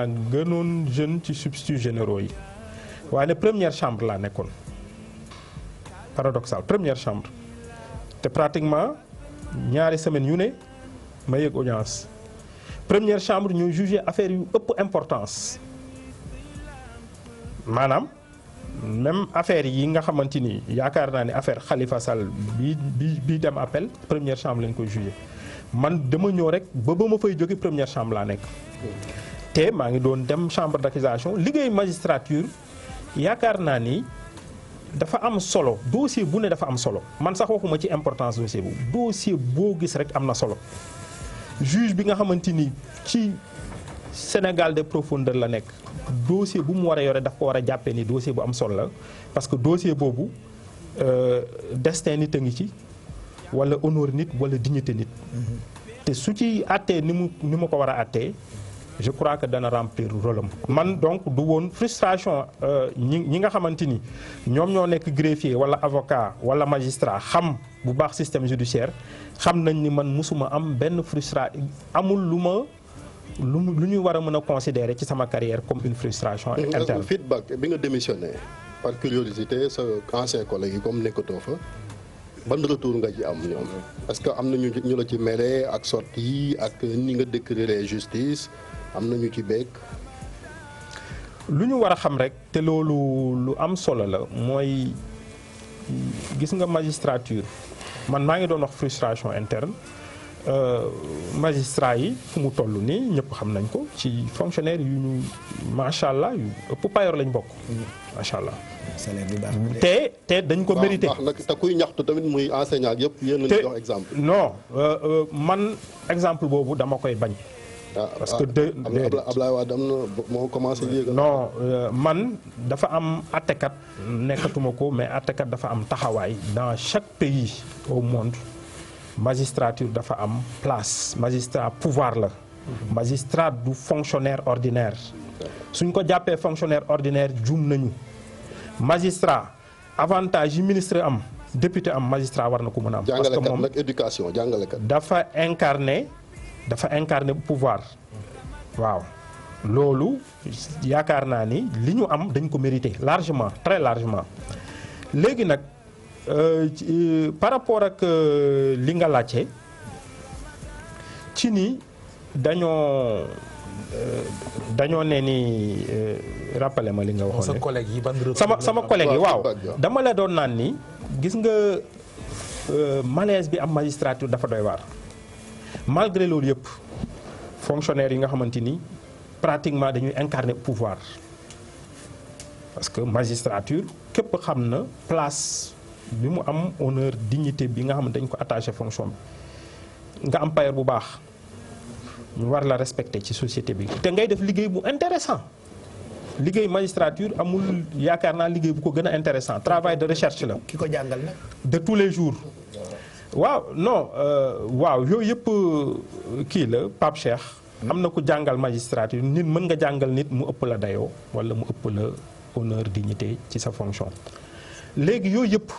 gënoon jeune ci substituts généraux yi waaye première chambre laa nekkoon paradoxal première chambre te pratiquement ñaari semaines yu ne ma yëg audience première chambre ñoo jugé affaire yu ëpp importance maanaam même affaire yi nga xamante ni yaakaar naa ne affaire Khalifa Sall bi dem appel première chambre lañ koy jugé man dama ñëw rek ba ma fay jóge première chambre laa nekk te maa ngi doon dem chambre d'accusation liggéey magistrature yaakaar naa ni dafa am solo dossier bu ne dafa am solo man sax waxuma ci importance dossier bu dossier boo gis rek am na solo juge bi nga xamante ni ci Sénégal de profondeur la nekk dossier bu mu war a yore daf ko war a jàppee ni dossier bu am solo la parce que dossier boobu destin nit a ngi ci wala honneur nit wala dignité nit te su ci àttee ni mu ko war a àttee je crois que dana remplir rôle am man donc du woon frustration ñi nga xamante ni ñoom ñoo nekk greffier wala avocat wala magistrat xam bu baax système judiciaire xam nañ ni man musuma am benn frustration amul lu ñuy war a mën a considérer ci sama carrière comme une frustration interne. Feedback bi nga démissionné par curiosité sa ancien collègue yi comme nekkatoo fa ban retour nga ci am ñoom parce que am na ñu la ci mêlé ak sortie ak ni nga décrire justice am na ñu ci bekk. lu ñu war a xam rek te loolu lu am solo la mooy gis nga magistrature man maa ngi doon wax frustration interne magistrat yi fu mu toll nii ñëpp xam nañ ko ci fonctionnaire yu ñu macha allah yu ëpp payoor lañ bokk macha allah. te dañ ko mérité. te kuy ñaxtu tamit muy enseignant ak yëpp yéen lañu jox exemple. non man exemple boobu dama koy bañ. parce que Ablaye Wade am na moo commencé yéegal. non man dafa am attekat nekkatuma ko mais attekat dafa am taxawaay dans chaque pays au monde magistrature dafa am place magistrat pouvoir la. magistrat du fonctionnaire ordinaire. suñ ko jàppee fonctionnaire ordinaire juum nañu. magistrat avantage yi ministre am député am magistrat war na ko mën a am. parce que moom nag éducation jàngalekat. dafa incarner pouvoir waaw loolu yaakaar naa ni li ñu am dañ ko mérité largement très largement léegi nag par rapport ak li nga laajte ci ni dañoo ne ni rappelé ma li nga waxoon sama collègue yi waaw dama la doon naan ni gis nga malaise bi am magistrature dafa doy waar malgré loolu yëpp fonctionnaires yi nga xamante ni pratiquement dañuy incarner pouvoir parce que magistrature képp xam na place bi mu am honneur dignité bi nga xam ne dañ ko attaché fonction bi nga am payoor bu baax ñu war la respecter ci société bi te ngay def liggéey bu intéressant liggéey magistrature amul yaakaar naa liggéey bu ko gën a intéressant travail de recherche la. ki ko jàngal nag. de tous les jours. waaw non waaw yooyu yëpp kii la Pape Cheikh. am na ku jàngal magistrature nit mën nga jàngal nit mu ëpp la dayoo wala mu ëpp la honneur dignité ci sa fonction. léegi yooyu yëpp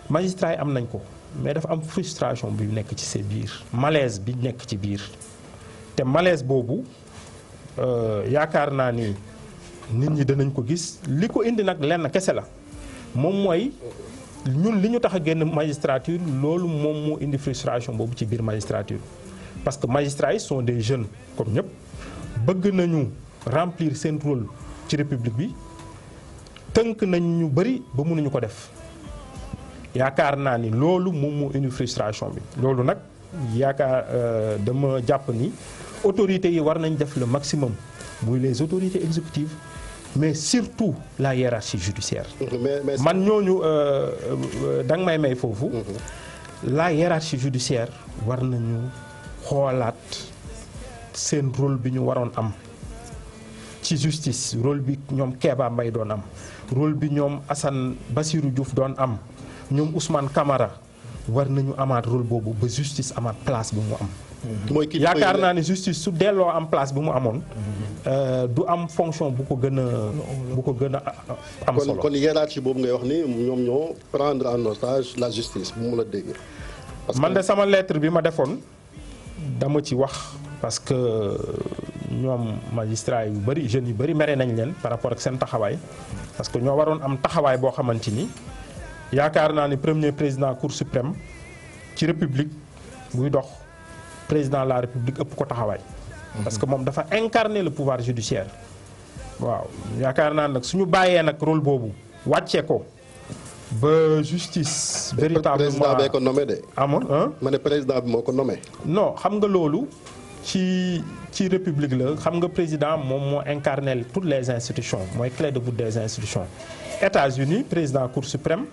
magistrat yi am nañ ko mais dafa am frustration bi nekk ci sa biir malaise bi nekk ci biir te malaise boobu yaakaar naa ni nit ñi danañ ko gis li ko indi nag lenn kese la moom mooy. ñun li ñu tax a génn magistrature loolu moom moo indi frustration boobu ci biir magistrature parce que magistrats yi sont des jeunes comme ñëpp bëgg nañu remplir seen rôle ci république bi tënk nañ ñu bëri ba mënuñu ko def yaakaar naa ni loolu moom moo indi frustration bi loolu nag yaakaar dama jàpp ni autorités yi war nañ def le maximum muy les autorités exécutives mais surtout la hiérarchie judiciaire. man ñooñu da nga may foofu. la hiérarchie judiciaire war nañu xoolaat seen rôle bi ñu waroon am ci justice rôle bi ñoom Kéba Mbaye doon am rôle bi ñoom Assane Bassirou Diouf doon am ñoom Ousmane Camara war nañu amaat rôle boobu ba justice amaat place bi mu am. yaakaar naa ne justice su delloo am place bi mu amoon du am fonction bu ko gën a am solo. kon hiérarchie boobu ngay wax ni ñoom ñoo prendre en otage la justice bu mu la dégg. man de sama lettre bi ma defoon dama ci wax parce que ñoom magistrat yu bëri jeunes yu bëri mere nañ leen par rapport ak seen taxawaay parce que ñoo waroon am taxawaay boo xamante ni yaakaar naa ni premier président cour suprême ci république buy dox président de la république ëpp ko taxawaay. parce que moom dafa incarner le pouvoir judiciaire. waaw yaakaar naa nag suñu bàyyee nag rôle boobu wàccee ko ba justice. véritablement président bee ko nommé de. amoon ma ne président bi moo ko nommé. non xam nga loolu ci république la xam nga président moom moo incarner toutes les institutions mooy clé de voûte des institutions. États-Unis président cour suprême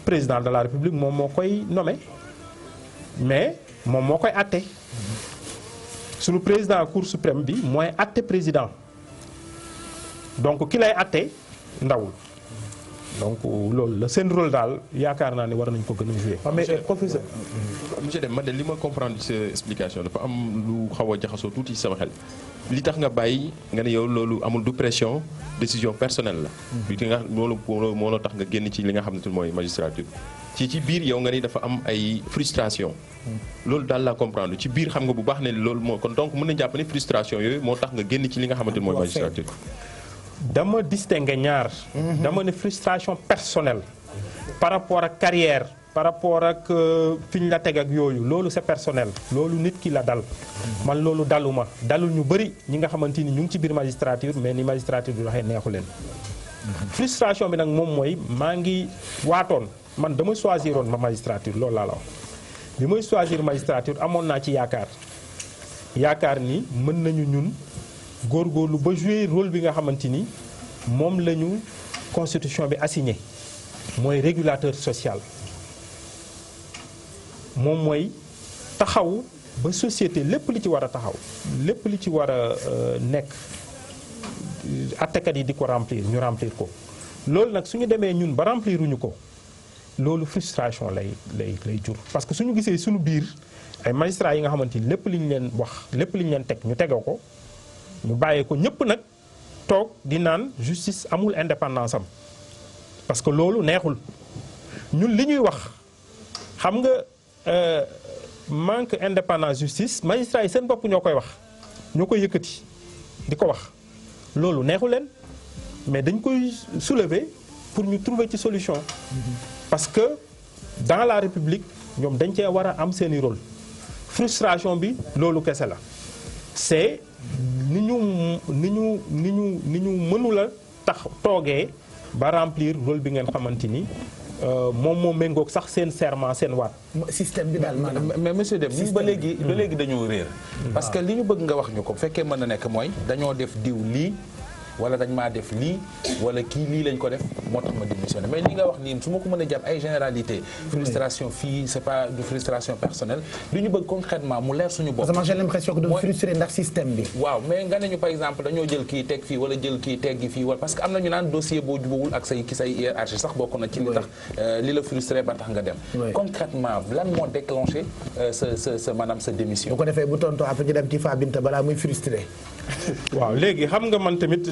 président de la république moom moo koy nommé mais moom moo koy àtte suñu président cour suprême bi mooy àtte président. donc ki lay àtte ndawul donc loolu la seen rôle daal yaakaar naa ne war nañ ko gën a jouer. mais professeur. monsieur Deme man de li ma comprendre ci sa explication dafa am lu xaw a jaxasoo tuuti ci sama xel li tax nga bàyyi nga ne yow loolu amul du pression décision personnelle la. li nga loolu moo tax nga génn ci li nga xam ne mooy magistrature. ci biir yow nga ni dafa am ay frustration loolu daal laa comprendre ci biir xam nga bu baax ne loolu moo kon donc mën nañu jàpp ne frustration yooyu moo tax nga génn ci li nga xamante ni mooy magistrature. dama distinguer ñaar. dama ne frustration personnelle par rapport ak carrière par rapport ak fi ñu la teg ak yooyu loolu c'est personnel loolu nit ki la dal. man loolu daluma dalul ñu bëri ñi nga xamante ni ñu ngi ci biir magistrature mais ni magistrature bi waxee neexu leen. frustration bi nag moom mooy maa ngi waatoon man dama choisiroon ma magistrature loolu laa la wax bi may choisir magistrature amoon naa ci yaakaar ni mën nañu ñun. góorgóorlu ba jouer rôle bi nga xamante ni moom la ñu constitution bi assigné mooy régulateur social moom mooy taxaw ba société lépp li ci war a taxaw lépp li ci war a nekk attekat yi di ko remplir ñu remplir ko loolu nag suñu demee ñun ba rempliruñu ko loolu frustration lay jur parce que suñu gisee suñu biir ay magistrats yi nga xamante ni lépp li ñu leen wax lépp li ñu leen teg ñu tegoo ko ñu bàyyee ko ñëpp nag toog di naan justice amul indépendance am parce que loolu neexul ñun li ñuy wax xam nga manque indépendance justice magistrats yi seen bopp ñoo koy wax ñoo koy yëkkati di ko wax loolu neexul leen mais dañ koy soulever pour ñu trouver ci solution parce que dans la république ñoom dañ cee war a am seeni rôle frustration bi loolu kese la c'est ni ñu mënula tax toogee ba remplir rôle bi ngeen xamante ni moom moo méngoog sax seen serment seen waat. système bi daal maanaam. mais monsieur Deme ñun ba léegi dañoo réer. parce que li ñu bëgg nga wax ñu ko bu fekkee mën na nekk mooy dañoo def diw lii wala dañ maa def lii wala kii lii lañ ko def moo tax ma démissionné mais li nga wax nii su ma ko mën a jàpp ay généralité frustration fii c'est pas de frustration personnelle li ñu bëgg concrètement mu leer suñu bopp. parce que j'ai l'impression que dañu frustré ndax système bi. waaw mais nga ne ñu par exemple dañoo jël kii teg fii wala jël kii teggi fii wala parce que am na ñu naan dossier boo jubawul ak say hiérarchie sax bokk na ci li tax li la frustré ba tax nga dem. concrètement lan moo déclenché sa maanaam sa démission. bu ko defee bu tontu après ñu dem ci Fa Binta balaa muy frustré. waaw léegi xam nga man tamit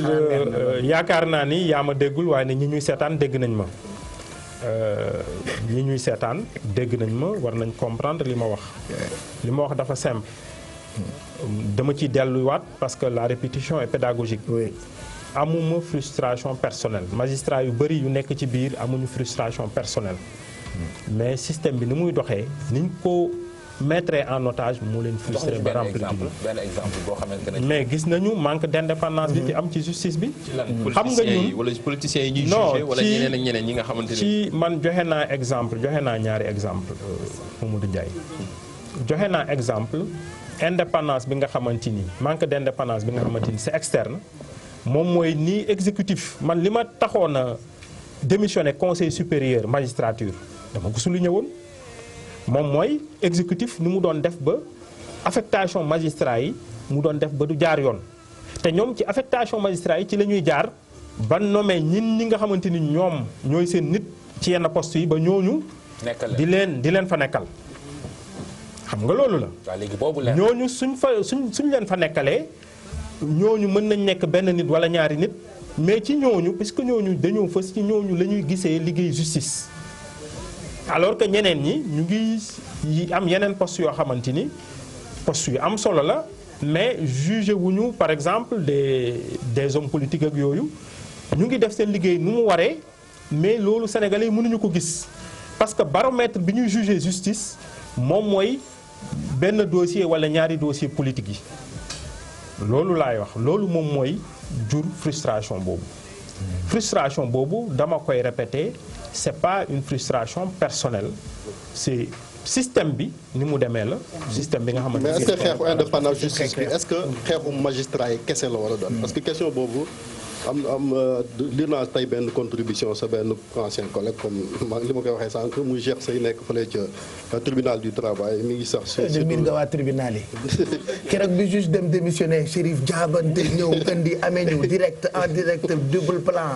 yaakaar naa ni yaa ma déggul waaye ne ñi ñuy seetaan dégg nañ ma ñi ñuy seetaan dégg nañ ma war nañ comprendre li ma wax dafa simple dama ciy delluwaat parce que la répétition est pédagogique. amuma frustration personnelle magistrat yu bëri yu nekk ci biir amuñu frustration personnelle mais système bi ni muy doxee niñ ko mettre en otage moo leen frustré ba remplir benn exemple boo xamante ne mais gis nañu manque d'indépendance bi fi am ci justice bi. xam nga ñun wala politiciens yi ñuy jugé wala ñeneen ak ñeneen ñi nga xamante ne ci man joxe naa ñaari exemple Mamadou Ndiaye joxe naa exemple indépendance bi nga xamante ni manque d'indépendance bi nga xamante ni c'est externe moom mooy ni exécutif man li ma taxoon a démissionné conseil supérieur magistrature dama ko souligné woon moom mooy exécutif ni mu doon def ba affectation magistrat yi mu doon def ba du jaar yoon te ñoom ci affectation magistrat yi ci la ñuy jaar ba nommé ñi nga xamante ni ñoom ñooy seen nit ci yenn poste yi ba ñooñu di leen fa nekkal xam nga loolu la ñooñu suñ leen fa nekkalee ñooñu mën nañ nekk benn nit wala ñaari nit mais ci ñooñu puisque ñooñu dañoo fës ci ñooñu la ñuy gisee liggéey justice alors que ñeneen ñi ñu ngi am yeneen poste yoo xamante ni poste yu am solo la mais jugé wuñu par exemple des hommes politiques ak yooyu ñu ngi def seen liggéey nu mu waree mais loolu sénégalais yi mënuñu ko gis parce que baromètre bi ñuy jugé justice moom mooy benn dossier wala ñaari dossier politique yi loolu laay wax loolu moom mooy jur frustration boobu dama koy répéter c'est pas une frustration personnelle c'est système bi ni mu demee la système bi nga xamante mais est-ce que xeexu indépendance justice bi est-ce que xeexu magistrat yi kese la war a doon parce que question boobu li naa tey benn contribution sa benn ancien collègue comme li ma koy waxee sànq muy Cheikh Sey nekk fële ca tribunal du travail mi ngi sax de miin nga waa tribunal yi keroog bi juge dem démissionné Chérif jaabante ñëw indi amee ñu direct en direct double plan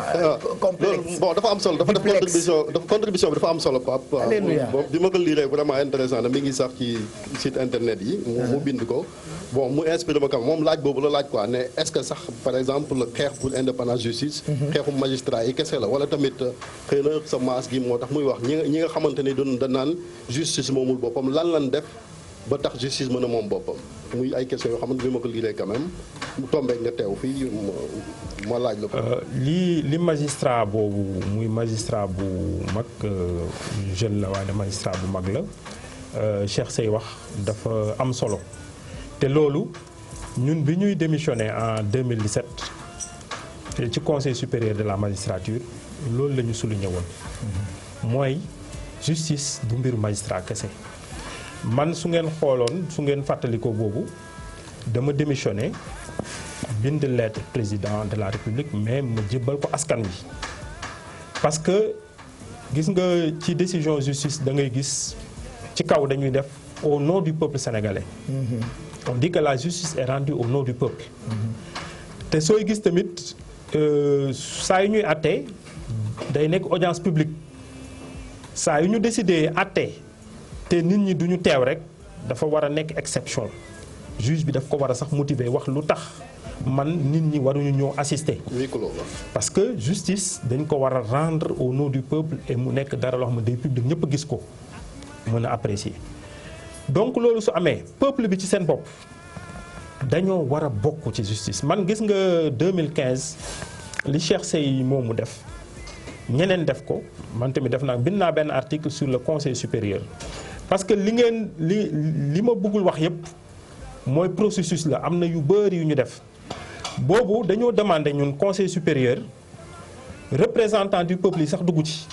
complexe bon dafa am solo dafa def contribution bi dafa am solo Pape alléluia bi ma ko lire vraiment intéressant na mi ngi sax ci site internet yi mu bind ko bon mu inspiré ma kam moom laaj boobu la laaj quoi ne est-ce que sax par exemple xeex pour indépendance justice xeexu magistrat yi kese la wala tamit xëy na sa maas gi moo tax muy wax ñi nga xamante ni doon da naan justice moomul boppam lan def ba tax justice mën a moom boppam muy ay questions yoo xamante ni ma ko liiree quand même mu tombeek nga teew fii ma laaj la ko li magistrat boobu muy magistrat bu mag jeune la waaye magistrat bu mag la Cheikh Sey wax dafa am solo te loolu ñun bi ñuy démissionné en 2017 ci conseil supérieur de la magistrature loolu la ñu souligné woon mooy justice du mbiru magistrat kese man su ngeen xooloon su ngeen fàttalikoo boobu dama démissionné bind lettre président de la république mais ma jébbal ko askan wi parce que gis nga ci décision justice da ngay gis ci kaw dañuy def au nom du peuple sénégalais on dit que la justice est rendue au nom du peuple te sooy gis tamit saa yu ñuy àtte day nekk audience publique saa yu ñu décidé àtte te nit ñi duñu teew rek dafa war a nekk exception juge bi daf ko war a sax motiver wax lu tax man nit ñi waruñu ñëw assister parce que justice dañ ko war a rendre au nom du peuple et mu nekk dara loo xam ne day public ñëpp gis ko mën a apprécier donc loolu su amee peuple bi ci seen bopp dañoo war a bokk ci justice man gis nga 2015 li Cheikh Sey moomu def ñeneen def ko man tamit def naa bind naa benn article sur le conseil supérieur parce que li ma bëggul wax yépp mooy processus la am na yu bëri yu ñu def boobu dañoo demander ñun conseil supérieur représentant du peuple yi sax dugg ci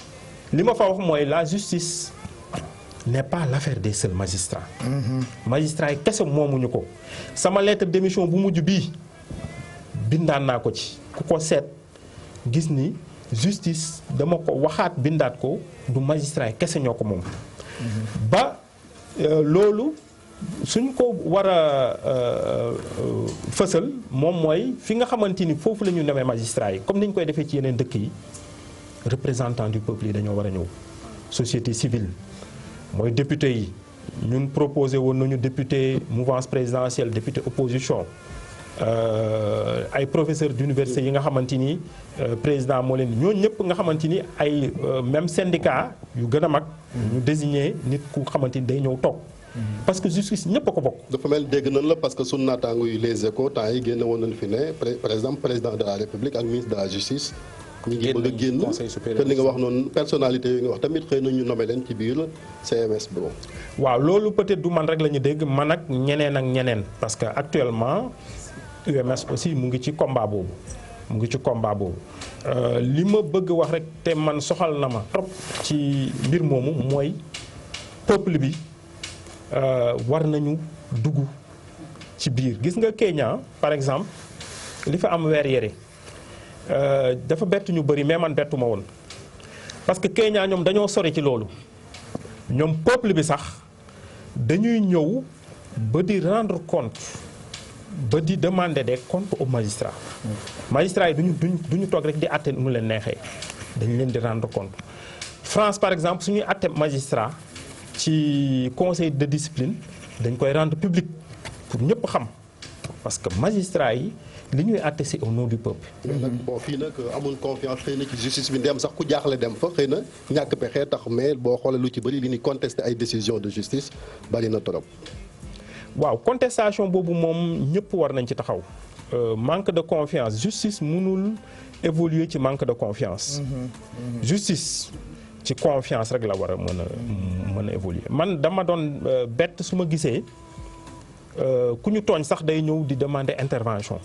li ma fa wax mooy la justice n'est pas l'affaire des seuls magistrats. magistrats yi kese moomuñu ko sama lettre de démission bu mujj bii bindaan naa ko ci ku ko seet gis ni justice dama ko waxaat bindaat ko du magistrat yi kese ñoo ko moom. ba loolu suñ ko war a fësal moom mooy fi nga xamante ni foofu la ñu nemee magistrat yi comme ni ñu koy defee ci yeneen dëkk yi représentant du peuple yi dañoo war a ñëw société civile. mooy député yi ñun proposé woon nañu député mouvance présidentielle député opposition ay professeurs d'université yi nga xamante ni président moo leen ñooñu ñëpp nga xamante ni ay même syndicat yu gën a mag ñu désigné nit ku xamante ni day ñëw toog parce que justice ñëpp a ko bokk. dafa mel dégg nañ la parce que sunu naataango yu les échos temps yi génne woon nañu fi ne par exemple président de la république ak ministre de la justice. ñu ngi bëgg a génn te ni nga wax noonu personnalité yi nga wax tamit xëy na ñu nommé leen ci biir CMS boobu. waaw loolu peut-être du man rek la ñu dégg man ak ñeneen parce que actuellement UMS aussi mu ngi ci combat boobu li ma bëgg wax rek te man soxal na ma trop ci mbir moomu mooy peuple bi war nañu dugg ci biir gis nga Kenya par exemple li fa am weer yére dafa bett ñu bëri mais man bettu ma woon parce que Kenya ñoom dañoo sori ci loolu ñoom peuple bi sax dañuy ñëw ba di rendre compte ba di demander des comptes aux magistrats. magistrats yi duñu toog rek di àtte nu leen neexee dañu leen di rendre compte France par exemple suñuy àtte magistrat ci conseil de discipline dañ koy rendre public pour ñëpp xam parce que magistrats yi li ñuy àtte c'est au nom du peuple. mais nag bon fii nag amul confiance xëy na ci justice bi ndem sax ku jaaxle dem fa xëy na ñàkk pexe tax mais boo xoolee lu ci bëri li ñuy contester ay décisions de justice bari na trop. waaw contestation boobu moom ñëpp war nañ ci taxaw manque de confiance justice mënul évoluer ci manque de confiance. justice ci confiance rek la war a mën a évoluer man dama doon bett su ma gisee ku ñu tooñ sax day ñëw di demander intervention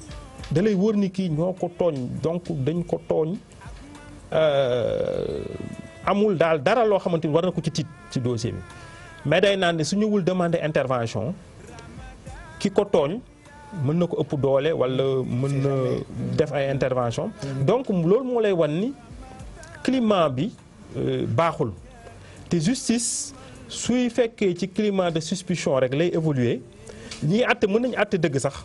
da lay wóor ni kii ñoo ko tooñ donc dañ ko tooñ amul daal dara loo xamante ni war na ko ci tiit ci dossier bi mais day naan ne su ñëwul demander intervention ki ko tooñ mën na ko ëpp doole walla mën na def ay intervention donc loolu moo lay wan ni climat bi baaxul te justice suy fekkee ci climat de suspicion rek lay évoluer ñii àtte mën nañu àtte dëgg sax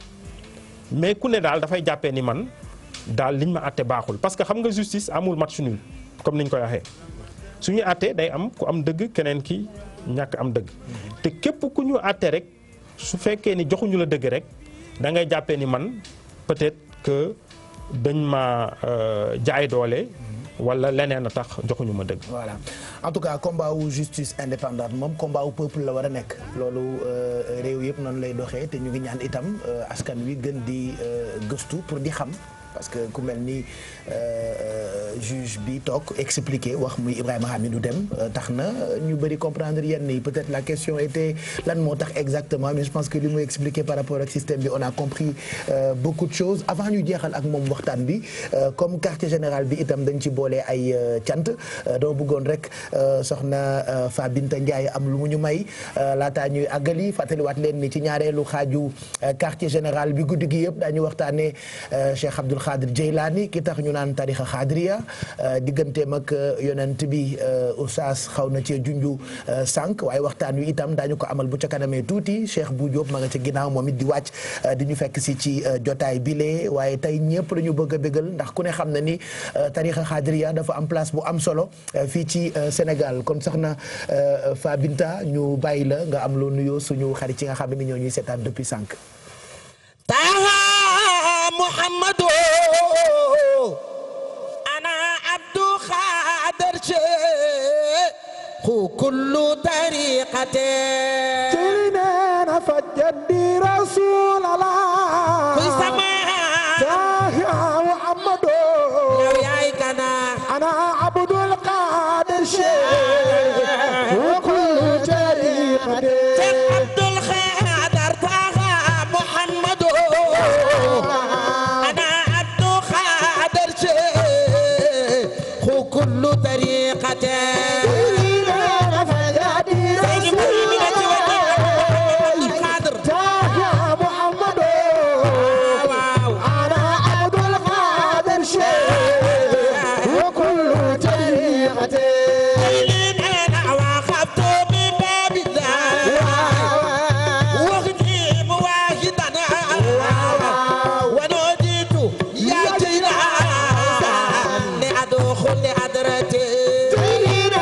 mais ku ne daal dafay jàppee ni man daal liñ ma àtte baaxul parce que xam nga justice amul match nul comme niñ koy waxee suñu àtte day am ku am dëgg keneen ki ñàkk am dëgg te képp ku ñu àtte rek su fekkee ni joxuñu la dëgg rek da ngay jàppee ni man peut-être que dañ ma jaay doole wala leneen a tax joxuñu ma dëgg. voilà en tout cas combat wu justice indépendante moom combat wu peuple la war a nekk loolu réew yëpp noonu lay doxee te ñu ngi ñaan itam askan wi gën di gëstu pour di xam. parce que ku mel ni juge bi toog expliqué wax muy Ibrahima Hamidou Dème tax na ñu bëri comprendre yenn yi peut-être la question était lan moo tax exactement mais je pense que li muy expliqué par rapport ak système bi on a compris beaucoup de choses avant ñu jeexal ak moom waxtaan bi comme quartier général bi itam dañ ci boole ay cant dama bëggoon rek soxna Fa Binta Ndiaye am lu mu ñu may laataa ñuy àggali fàttaliwaat leen ni ci ñaareelu xaaju quartier général bi guddi gi yëpp daañu waxtaanee Cheikh Abdoul Khadir Jeylaani ki tax ñu naan tarixa xaadiriya digganteem ak yonent bi oustaz xaw na cee junju sànq waaye waxtaan wi itam daañu ko amal bu ca kanamee tuuti Cheikh Bou Diop ma nga ca ginnaaw moom it di wàcc di ñu fekk si ci jotaay bile waaye tey ñëpp la ñu bëgg a bégal ndax ku ne xam na ni tarixa xaadiriya dafa am place bu am solo fii ci Sénégal kon soxna Fa Binta ñu bàyyi la nga am loo nuyoo suñu xarit ci nga xam ne ñoo ñuy seetaan depuis sànq. محمد أنا عبد خادر شيخ كل طريقتي ترينا فجدي رسول الله في سماء يا محمد أنا عبد القادر شيخ وكل طريقتي عبد الخادر طه محمد كل طريقته ترينا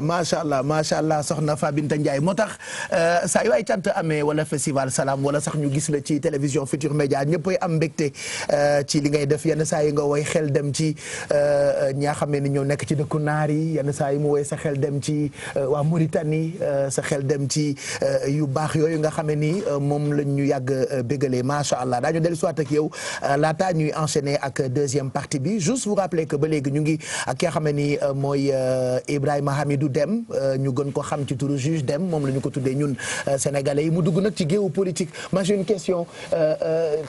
macha allah soxna Fabinta Ndiaye moo tax saa yu ay cant amee wala festival Salam wala sax ñu gis la ci télévision Futur Média ñëppay am mbégte ci li ngay def yenn saa yi nga woy xel dem ci ñi nga xam ne ñoo nekk ci dëkku naar yi yenn saa yi mu woy sa xel dem ci waa Mauritanie sa xel dem ci yu baax yooyu nga xam ne ni moom lañ ñu yàgg bégalee macha allah daañu dellu soit ak yow laata ñuy enchaîner ak deuxième partie bi juste vous rappeler que ba léegi ñu ngi ak ki nga xam ne ni mooy Ibrahima Hamidou Dème ñu gën ko xam ci turu juge Dème moom la ñu ko tuddee ñun sénégalais yi mu dugg nag ci géopolitique ma j'ai une question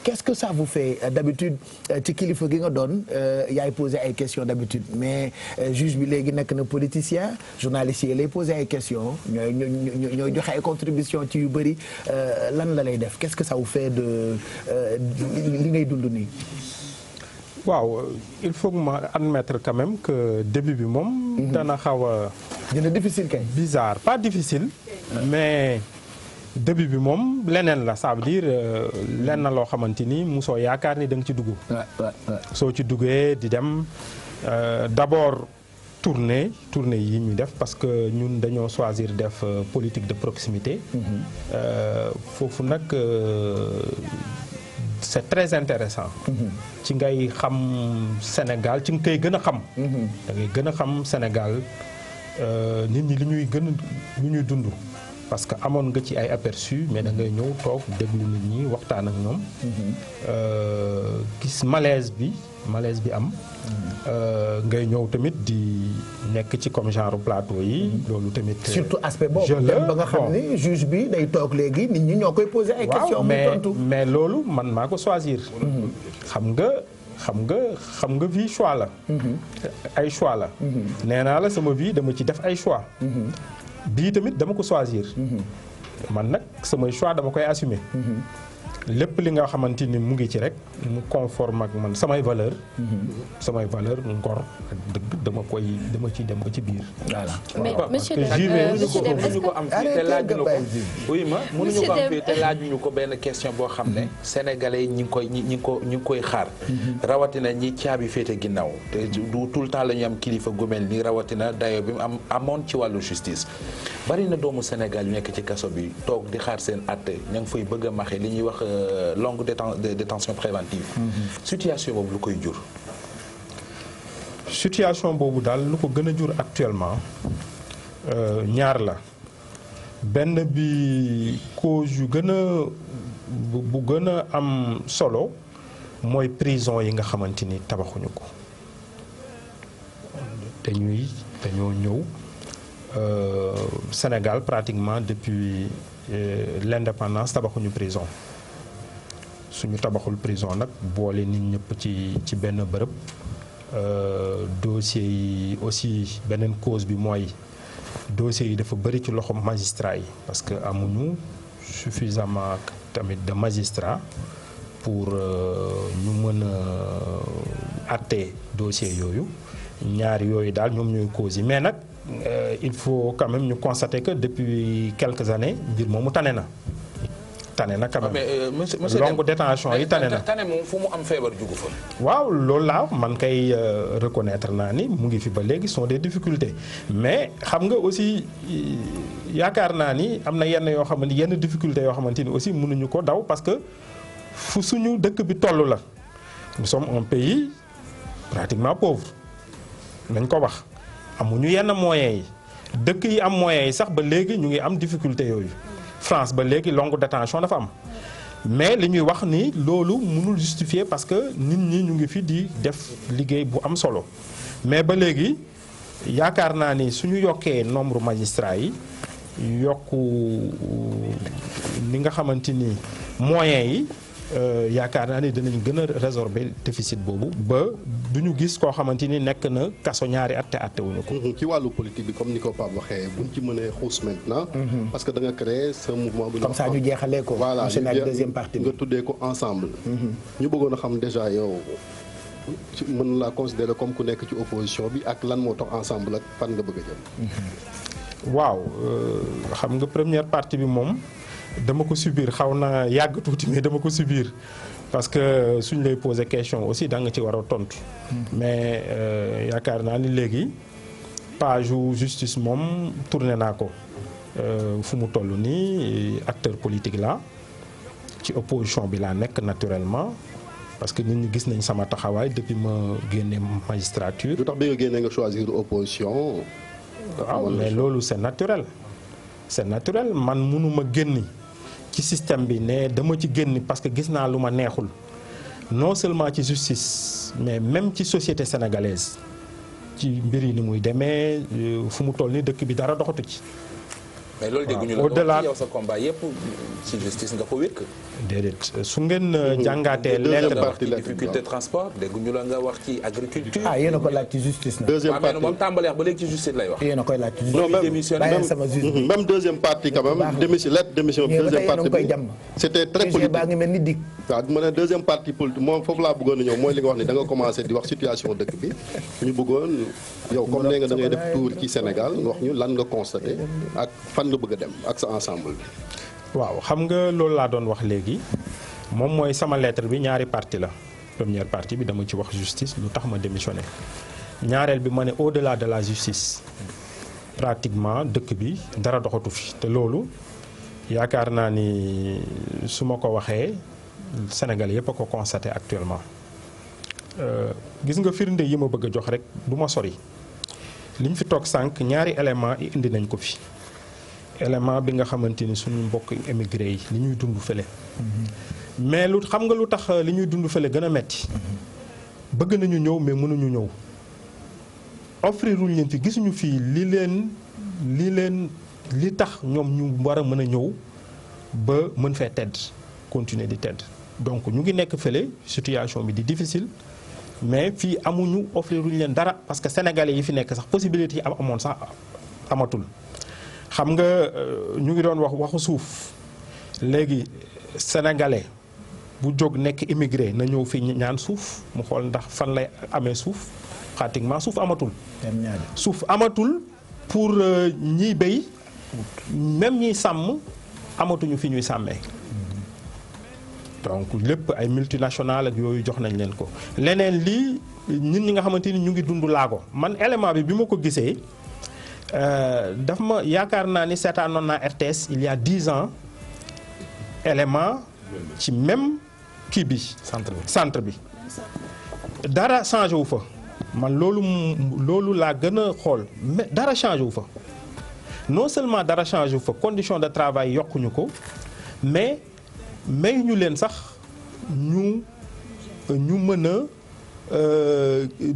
qu'est-ce que ça vous fait d'habitude ci kilifa gi nga doon yaay poser ay questions d'habitude mais juge bi léegi nekk na politicien journaliste yi lay poser ay questions ñooy joxe ay contributions ci yu bëri lan la lay def qu'est-ce que ça vous fait de li ngay dund nii. waaw il faut que ma admettre quand même que début bi moom. dana xaw a. dina difficile kay. bizarre pas difficile. mais début bi moom leneen la ça veut dire lenn loo xamante ni mosoo yaakaar ni da nga ci dugg. soo ci duggee di dem d'abord tournée yi ñu def parce que ñun dañoo choisir def politique de proximité. foofu nag. c'est très intéressant ci ngay xam Sénégal ci nga koy gën a xam da ngay gën a xam Sénégal nit ñi li ñuy dund parce que amoon nga ci ay aperçu mais da ngay ñëw toog déglu nit ñi waxtaan ak ñoom gis malaise bi am ngay ñëw tamit di nekk ci comme genre plateau yi loolu tamit surtout aspect boobu dem ba nga xam ni juge bi day toog léegi nit ñi ñoo koy poser ay questions muy tontu mais loolu man maa ko choisir xam nga vie choix la ay choix la nee naa la sama vie dama ci def ay choix bii tamit dama ko choisir man nag samay choix dama koy assumer lépp li nga xamante ni mu ngi ci rek mu conforme ak man samay valeur ngor ak dëgg dama ciy dem ba ci biir. voilà mais monsieur mënuñu ko am fii te laajuñu ko oui ma mënuñu ko am fii te laajuñu ko benn question boo xam ne sénégalais yi ñi ngi koy xaar rawatina ñi caabi féete ginnaaw te du tout le temps la ñu am kilifa gu mel ni rawatina dayo bi mu amoon ci wàllu justice bari na doomu Sénégal yu nekk ci kaso bi toog di xaar seen àtte ña ngi fay bëgg a maxe li ñuy wax longue détention préventive situation boobu lu koy jur. situation boobu daal lu ko gën a jur actuellement ñaar la benn bi cause yu gën a bu gën a am solo mooy prison yi nga xamante ni tabaxuñu ko dañoo ñëw Sénégal pratiquement depuis l'indépendance tabaxuñu prison suñu tabaxul prison nag boole nit ñëpp ci benn bërëb dossiers yi aussi beneen cause bi mooy dossiers yi dafa bëri ci loxo magistrat yi parce que amuñu suffisamment tamit de magistrats pour ñu mën a àtte dossier yooyu ñaari yooyu daal ñoom ñooy cause yi mais nag il faut quand même ñu constater que depuis quelques années mbir moomu tane na quand même. mais monsieur longue détention yi tane na. tane moom fu mu am feebar jugu fa. waaw loolu laa man kay reconnaître naa ni mu ngi fi ba léegi sont des difficultés mais xam nga aussi yaakaar naa ni am na yenn yoo xamante yenn difficultés yoo xamante ni aussi mënuñu ko daw parce que fu suñu dëkk bi toll la nous sommes un pays pratiquement pauvre nañ ko wax amuñu yenn moyens yi dëkk yi am moyens yi sax ba léegi ñu ngi am difficulté yooyu France ba léegi longue détention dafa am mais li ñuy wax ni loolu mënul justifier parce que nit ñi ñu ngi fi di def liggéey bu am solo mais ba léegi yaakaar naa ni suñu yokkee nombre magistrats yi yokku li nga xamante ni moyens yi yaakaar naa ni dinañ gën a résorber déficit boobu ba du ñu gis koo xamante ni nekk na kaso ñaari at te àtte wuñu ko. ci wàllu politique bi comme ni ko Pape waxee buñ ci mënee xuus maintenant. parce que da nga créer ce mouvement bu ñu. comme ça ñu jeexalee ko. voilà deuxième partie nga tuddee ko ensemble. ñu bëggoon a xam déjà yow ci mën laa considérer comme ku nekk ci opposition bi ak lan moo tax ensemble ak fan nga bëgg a jëm. waaw xam nga première partie bi moom. dama ko subir xaw na yàgg tuuti mais dama ko subir parce que suñ lay poser question aussi da nga ci war a tontu. mais yaakaar naa ni léegi page justice moom tourné naa ko fu mu toll nii acteur politique la ci opposition bi laa nekk naturellement parce que nit ñi gis nañ sama taxawaay depuis ma génne magistrature. lu tax bi nga génne nga choisir opposition. waaw mais loolu c'est naturel. c'est naturel man mënuma génni ci système bi ne dama ci génn parce que gis naa lu ma neexul non seulement ci justice mais même ci société sénégalaise ci mbir yi ni muy demee fu mu toll ni dëkk bi dara doxatu ci. mais loolu dégguñu la au-delà yow sa combat yëpp ci justice nga ko wékk. déedéet su ngeen jàngaatee lettre nga wax ci difficulté transport dégguñu la nga wax ci agriculture. yéen a ko laaj ci justice na. deuxième partie moom tàmbalee ba léegi ci justice lay wax. yéen a koy laaj ci non justice. même deuxième partie quand même démission lettre démission deuxième partie bi c'était très politique baa ngi mel ni dig. waaw ma ne deuxième partie politique moom foofu laa bëggoon a ñëw mooy li nga wax ni da nga commencé di wax situation dëkk bi ñu bëggoon yow comme nee nga da ngay def tour ci Sénégal nga wax ñu lan nga constaté ak fan nga bëgg a dem ak sa ensemble bi. waaw xam nga loolu laa doon wax léegi moom mooy sama lettre bi ñaari partie la première partie bi dama ci wax justice lu tax ma démissionné ñaareel bi ma ne au-delà de la justice pratiquement dëkk bi dara doxatu fi te loolu yaakaar naa ni su ma ko waxee Sénégal yëpp a ko constaté actuellement gis nga firnde yi ma bëgg a jox rek du ma sori liñ fi toog sànq ñaari élément indi nañ ko fi élément bi nga xamante ni suñu mbokk émigré yi li ñuy dund fële mais lu xam nga lu tax li ñuy dund fële gën a metti bëgg nañu ñëw mais mënuñu ñëw offriruñ leen fi gisuñu fii li tax ñoom ñu war a mën a ñëw ba mën fee tedd continuer di tedd donc ñu ngi nekk fële situation bi di difficile mais fii amuñu offriruñ leen dara parce que sénégalais yi fi nekk sax possibilité yi amoon sax amatul xam nga ñu ngi doon waxu suuf léegi sénégalais bu jóg nekk immigré na ñëw fi ñaan suuf mu xool ndax fan lay amee suuf pratiquement suuf amatul. suuf amatul pour ñiy béy même ñiy sàmm amatuñu fi ñuy sàmmee. donc lépp ay multinationales ak yooyu jox nañ leen ko leneen lii ñun ñi nga xamante ni ñu ngi dund laago man élément bi ma ko gisee. daf ma yaakaar naa ni seetaanoon naa RTS il y a 10 ans élément ci même kii bi. centre bi dara changé wu fa man loolu laa gën a xool mais dara changé wu fa non seulement dara changé wu fa condition de travail yokkuñu ko mais may ñu leen sax ñu mën a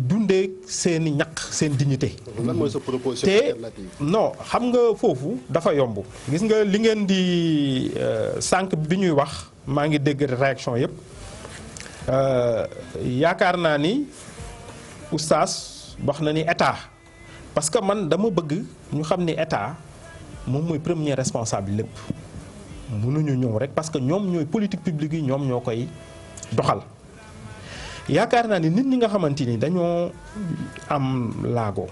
dundee seen i ñaq seen dignité. lan mooy sa proposition te alternative. non xam nga foofu dafa yomb gis nga li ngeen di sànq bi ñuy wax maa ngi dégg réaction yëpp yaakaar naa ni oustaz wax na ni état parce que man dama bëgg ñu xam ni état moom mooy premier responsable lépp mënuñu ñëw rek parce que ñoom ñooy politique publique yi ñoom ñoo koy doxal. yaakaar naa ni nit ñi nga xamante ni dañoo am laago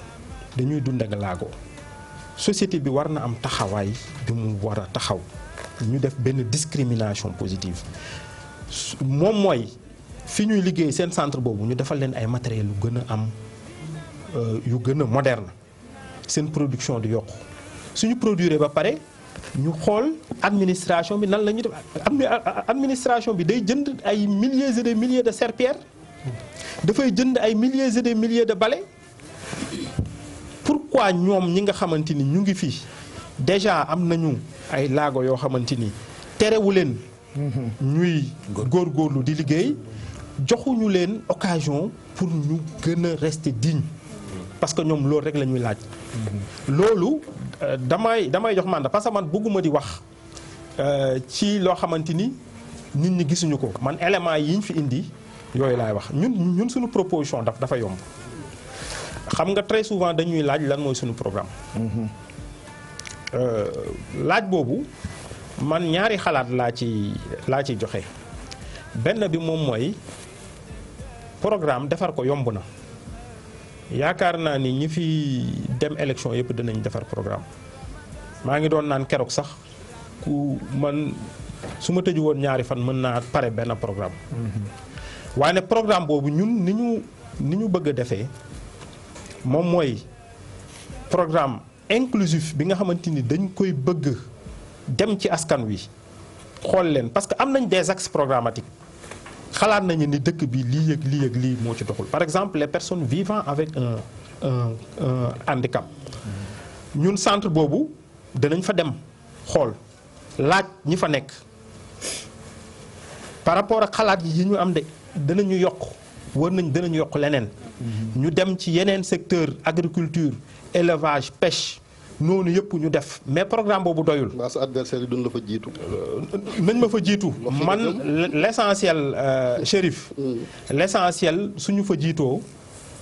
dañuy dund ak laago société bi war na am taxawaay bi mu war a taxaw ñu def benn discrimination positive moom mooy fi ñuy liggéey seen centre boobu ñu defal leen ay matériels yu gën a am yu gën a moderne seen production di yokku suñu produire ba pare ñu xool administration bi nan la ñuy def administration bi day jënd ay milliers et des milliers de serpillères dafay jënd ay milliers et des milliers de balais pourquoi ñoom ñi nga xamante ni ñu ngi fii déjà am nañu ay laago yoo xamante ni terewu leen ñuy góorgóorlu di liggéey joxuñu leen occasion pour ñu gën a rester digne parce que ñoom loolu rek la ñuy laaj loolu damay jox mandat parce que man bëgguma di wax ci loo xamante ni nit ñi gisuñu ko man éléments yi ñu fi indi yooyu laay wax ñun suñu proposition dafa yomb xam nga très souvent dañuy laaj lan mooy suñu programme laaj boobu man ñaari xalaat laa ci joxe benn bi moom mooy programme defar ko yomb na yaakaar naa ni ñi fi dem élection yëpp dinañ defar programme maa ngi doon naan keroog sax ku man su ma tëju woon ñaari fan mën naa pare benn programme waaye ne programme boobu ñun ni ñu bëgg a defee moom mooy programme inclusif bi nga xamante ni dañ koy bëgg dem ci askan wi xool leen parce que am nañ des axes programmatiques xalaat nañu ni dëkk bi lii ak lii ak lii moo ci doxul par exemple les personnes vivant avec un handicap ñun centre boobu danañ fa dem xool laaj ñi fa nekk par rapport ak xalaat yi ñu am de danañu yokk danañu yokk leneen ñu dem ci yeneen secteur agriculture élevage pêche noonu yëpp ñu def mais programme boobu doyul. waa sa adversaire yi duñ la fa jiitu. nañ ma fa jiitu man l'essentiel Chérif l'essentiel suñu fa jiitoo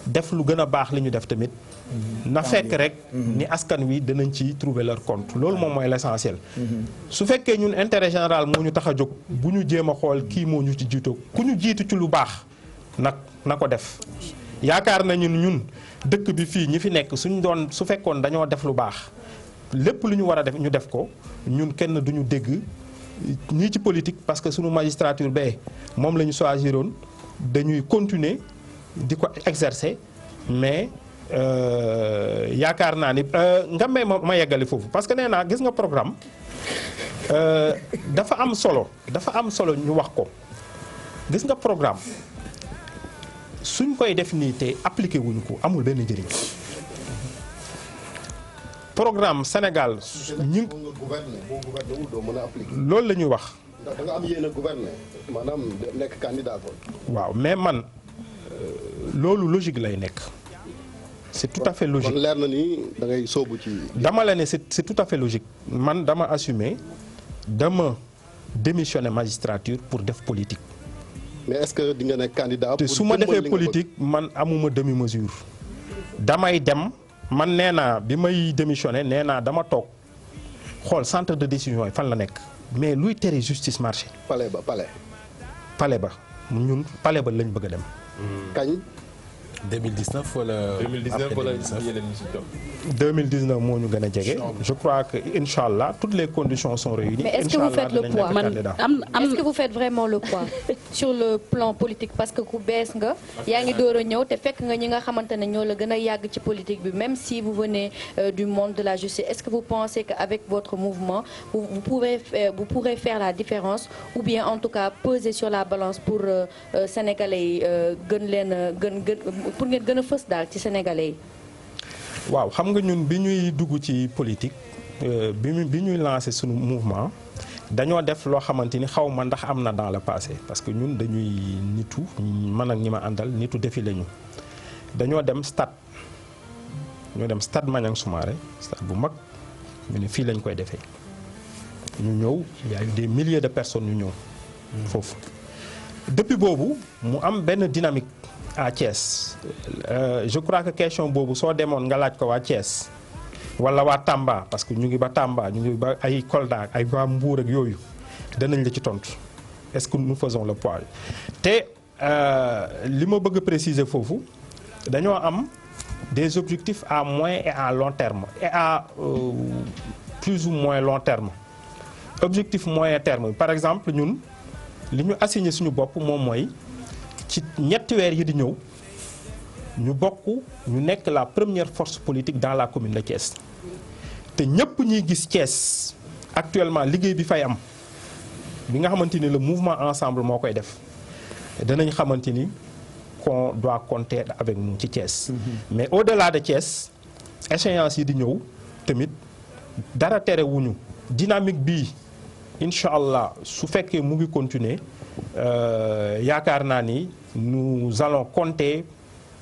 def lu gën a baax li ñu def tamit na fekk rek ni askan wi danañ ci trouver leur compte loolu moom mooy l'essentiel su fekkee ñun intérêt général moo ñu tax a jóg bu ñu jéem a xool kii moo ñu ci jiitoo ku ñu jiitu ci lu baax na ko def yaakaar nañu ñun dëkk bi fii ñi fi nekk su fekkoon dañoo def lu baax lépp lu ñu war a def ñu def ko ñun kenn duñu dégg ñii ci politique parce que suñu magistrature bee moom la ñu choisiroon dañuy continuer di ko exercer mais yaakaar naa ni nga may ma yeggali foofu parce que nee naa gis nga programme dafa am solo ñu wax ko gis nga programme suñ koy def nii te appliqué wuñu ko amul benn njëriñ programme Sénégal ñi loolu la ñuy wax. ndax da nga am yéen a gouverner maanaam nekk candidat ko. waaw mais man loolu logique lay nekk. c'est tout à fait logique kon leer na ni da ngay sóobu ci. dama la ne c'est tout à fait logique man dama assumer dama démissionner magistrature pour def politique. mais est-ce que di nga nekk candidat. te su ma defee politique man amuma demi mesure. damay dem man nee naa bi may démissionner nee naa dama toog xool centre de décision yi fan la nekk mais luy tere justice marché. palais ba ñun palais ba lañ bëgg a dem. kañ. 2019 wala. 2019 moo ñu gën a jege. je crois que incha allah toutes les conditions sont réunies. mais est-ce que vous faites le poids est-ce que vous faites vraiment le poids sur le plan politique parce que ku bees nga. yaa ngi door a ñëw te fekk nga ñi nga xamante ne ñoo la gën a yàgg ci politique bi même si vous venez du monde de la justice est-ce que vous pensez qu'avec votre mouvement vous pourrez faire la différence ou bien en tout cas peser sur la balance pour sénégalais yi pour ngeen gën a fës daal ci sénégalais yi. waaw xam nga ñun bi ñuy dugg ci politique bi ñuy lancé sunu mouvement dañoo def loo xamante ni xaw ma ndax am na dans le passé parce que ñun dañuy nitu man ak ñi ma àndal nitu défilé ñu dañoo dem stade Maniang Soumaré stade bu mag ñu ne fii lañ koy defee ñu ñëw il y a eu des milliers de personnes ñu ñëw foofu depuis boobu mu am benn dynamique à Thiès je crois que question boobu soo demoon nga laaj ko waa Thiès wala waa Tamba parce que ñu ngi ba Tamba ñu ngi ba ay Kolda ay waa Mbour ak yooyu danañ la ci tontu est-ce que nous faisons le poids te li ma bëgg a préciser foofu dañoo am des objectifs à moyen et à long terme et à plus ou moins long terme objectif moyen terme par exemple ñun li ñu assigné suñu bopp moom mooy ci ñetti weer yi di ñëw ñu bokk ñu nekk la première force politique dans la commune de Thiès te ñëpp ñuy gis Thiès actuellement liggéey bi fay am bi nga xamante ni le mouvement ensemble moo koy def danañ xamante ni qu'on doit compter avec nous ci Thiès. Mais au-delà de Thiès échéance yi di ñëw tamit dara terewuñu dynamique bii incha allah su fekkee mu ngi continuer yaakaar naa ni nous allons compter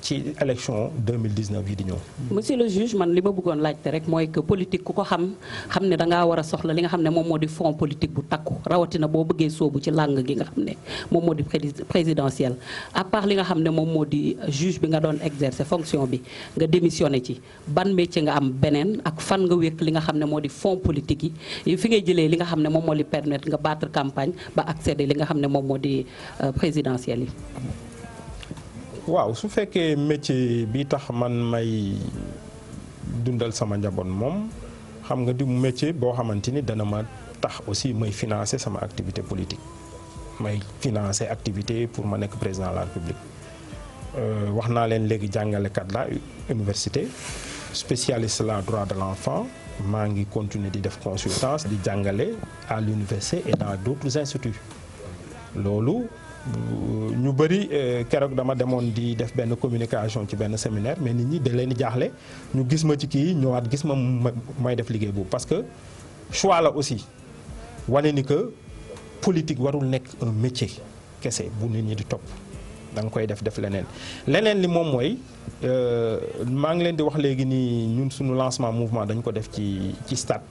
ci élection 2019 yi di ñëw. monsieur le juge man li ma bëggoon laajte rek mooy que politique ku ko xam ne da ngaa war a soxla li nga xam ne moom moo di fond politique bu takku rawatina boo bëggee soobu ci langue gi nga xam ne moom moo di présidentielle à part li nga xam ne moom moo di juge bi nga doon exercer fonction bi nga démissionné ci ban métier nga am beneen ak fan nga wékk li nga xam ne moo di fond politique yi fi ngay jëlee li nga xam ne moom moo di permettre nga battre campagne ba accéder li nga xam ne moom moo di présidentielle yi. waaw su fekkee métier bi tax man may dundal sama njaboot moom xam nga di métier boo xamante ni dana ma tax aussi may financer sama activité politique may financer activité pour ma nekk président de la République wax naa leen léegi jàngalekat la université spécialiste la droit de l'enfant maa ngi continuer di def consultance di jàngale à l'université et dans d'autres instituts loolu ñu bëri keroog dama demoon di def benn communication ci benn séminaire mais nit ñi da leen di jaaxle ñu gis ma ci kii ñëwaat gis ma may def liggéey boobu parce que choix la aussi wane ni que politique warul nekk un métier kese bu nit ñi di topp da nga koy def leneen li moom mooy maa ngi leen di wax léegi ni ñun suñu lancement mouvement dañ ko def ci stade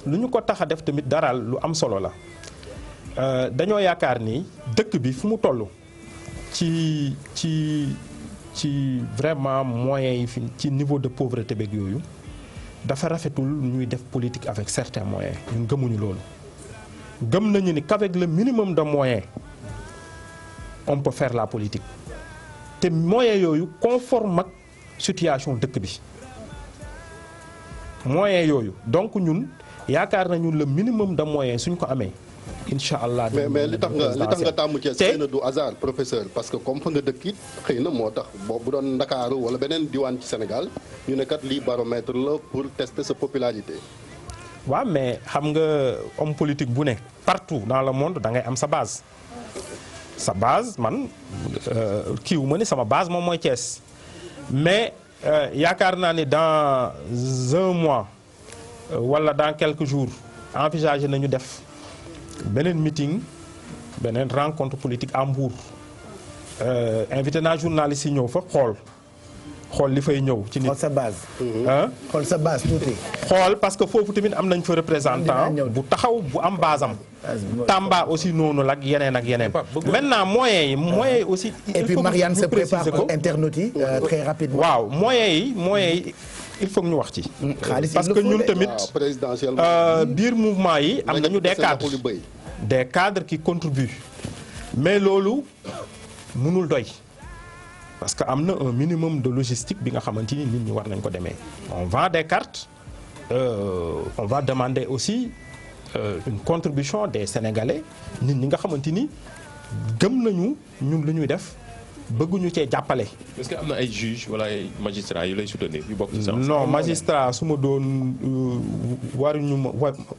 lu ñu ko tax a def tamit dara lu am solo la dañoo yaakaar ni dëkk bi fu mu toll ci vraiment moyens yi fi ci niveau de pauvreté beeg yooyu dafa rafetul ñuy def politique avec certains moyens ñun gëmuñu loolu gëm nañu ni qu'avec le minimum de moyens on peut faire la politique te moyens yooyu conforme ak situation dëkk bi moyens yooyu donc ñun yaakaar nañu le minimum de moyens suñ ko amee incha allah. mais li tax nga tàmm Thiès xëy na du hasard professeur parce que comme fa nga dëkk it xëy na moo tax bu doon Ndakaaru wala beneen diwaan ci Sénégal ñu ne kat lii baromètre la pour tester sa popularité. waaw mais xam nga homme politique bu ne partout dans le monde da ngay am sa base. sa base man kiiwu ma ni sama base moom mooy Thiès mais yaakaar naa ni dans un mois wala dans quelques jours envisagé nañu def. beneen meeting beneen rencontre politique à Mbour invité naa journaliste yi ñëw fa xool li fay ñëw. ci nit xool sa base. xool sa base tuuti. xool parce que foofu tamit am nañ fa représentant bu taxaw bu am base am. Tamba aussi noonu la ak yeneen. maintenant moyens yi aussi. et puis Marianne se prépare pour internautes yi très rapidement. waaw moyens yi. il faut que ñu wax ci. parce que ñun tamit biir mouvement yi am nañu des cadres qui contribuent mais loolu mënul doy parce que am na un minimum de logistique bi nga xamante ni nit ñi war nañ ko demee. on vend des cartes on va demander aussi une contribution des Sénégalais nit ñi nga xamante ni gëm nañu ñun lu ñuy def. bëgguñu cee jàppale. est-ce que am na ay juges wala ay magistrats yu lay soutenir yu bokk ci sax. non magistrat su ma doon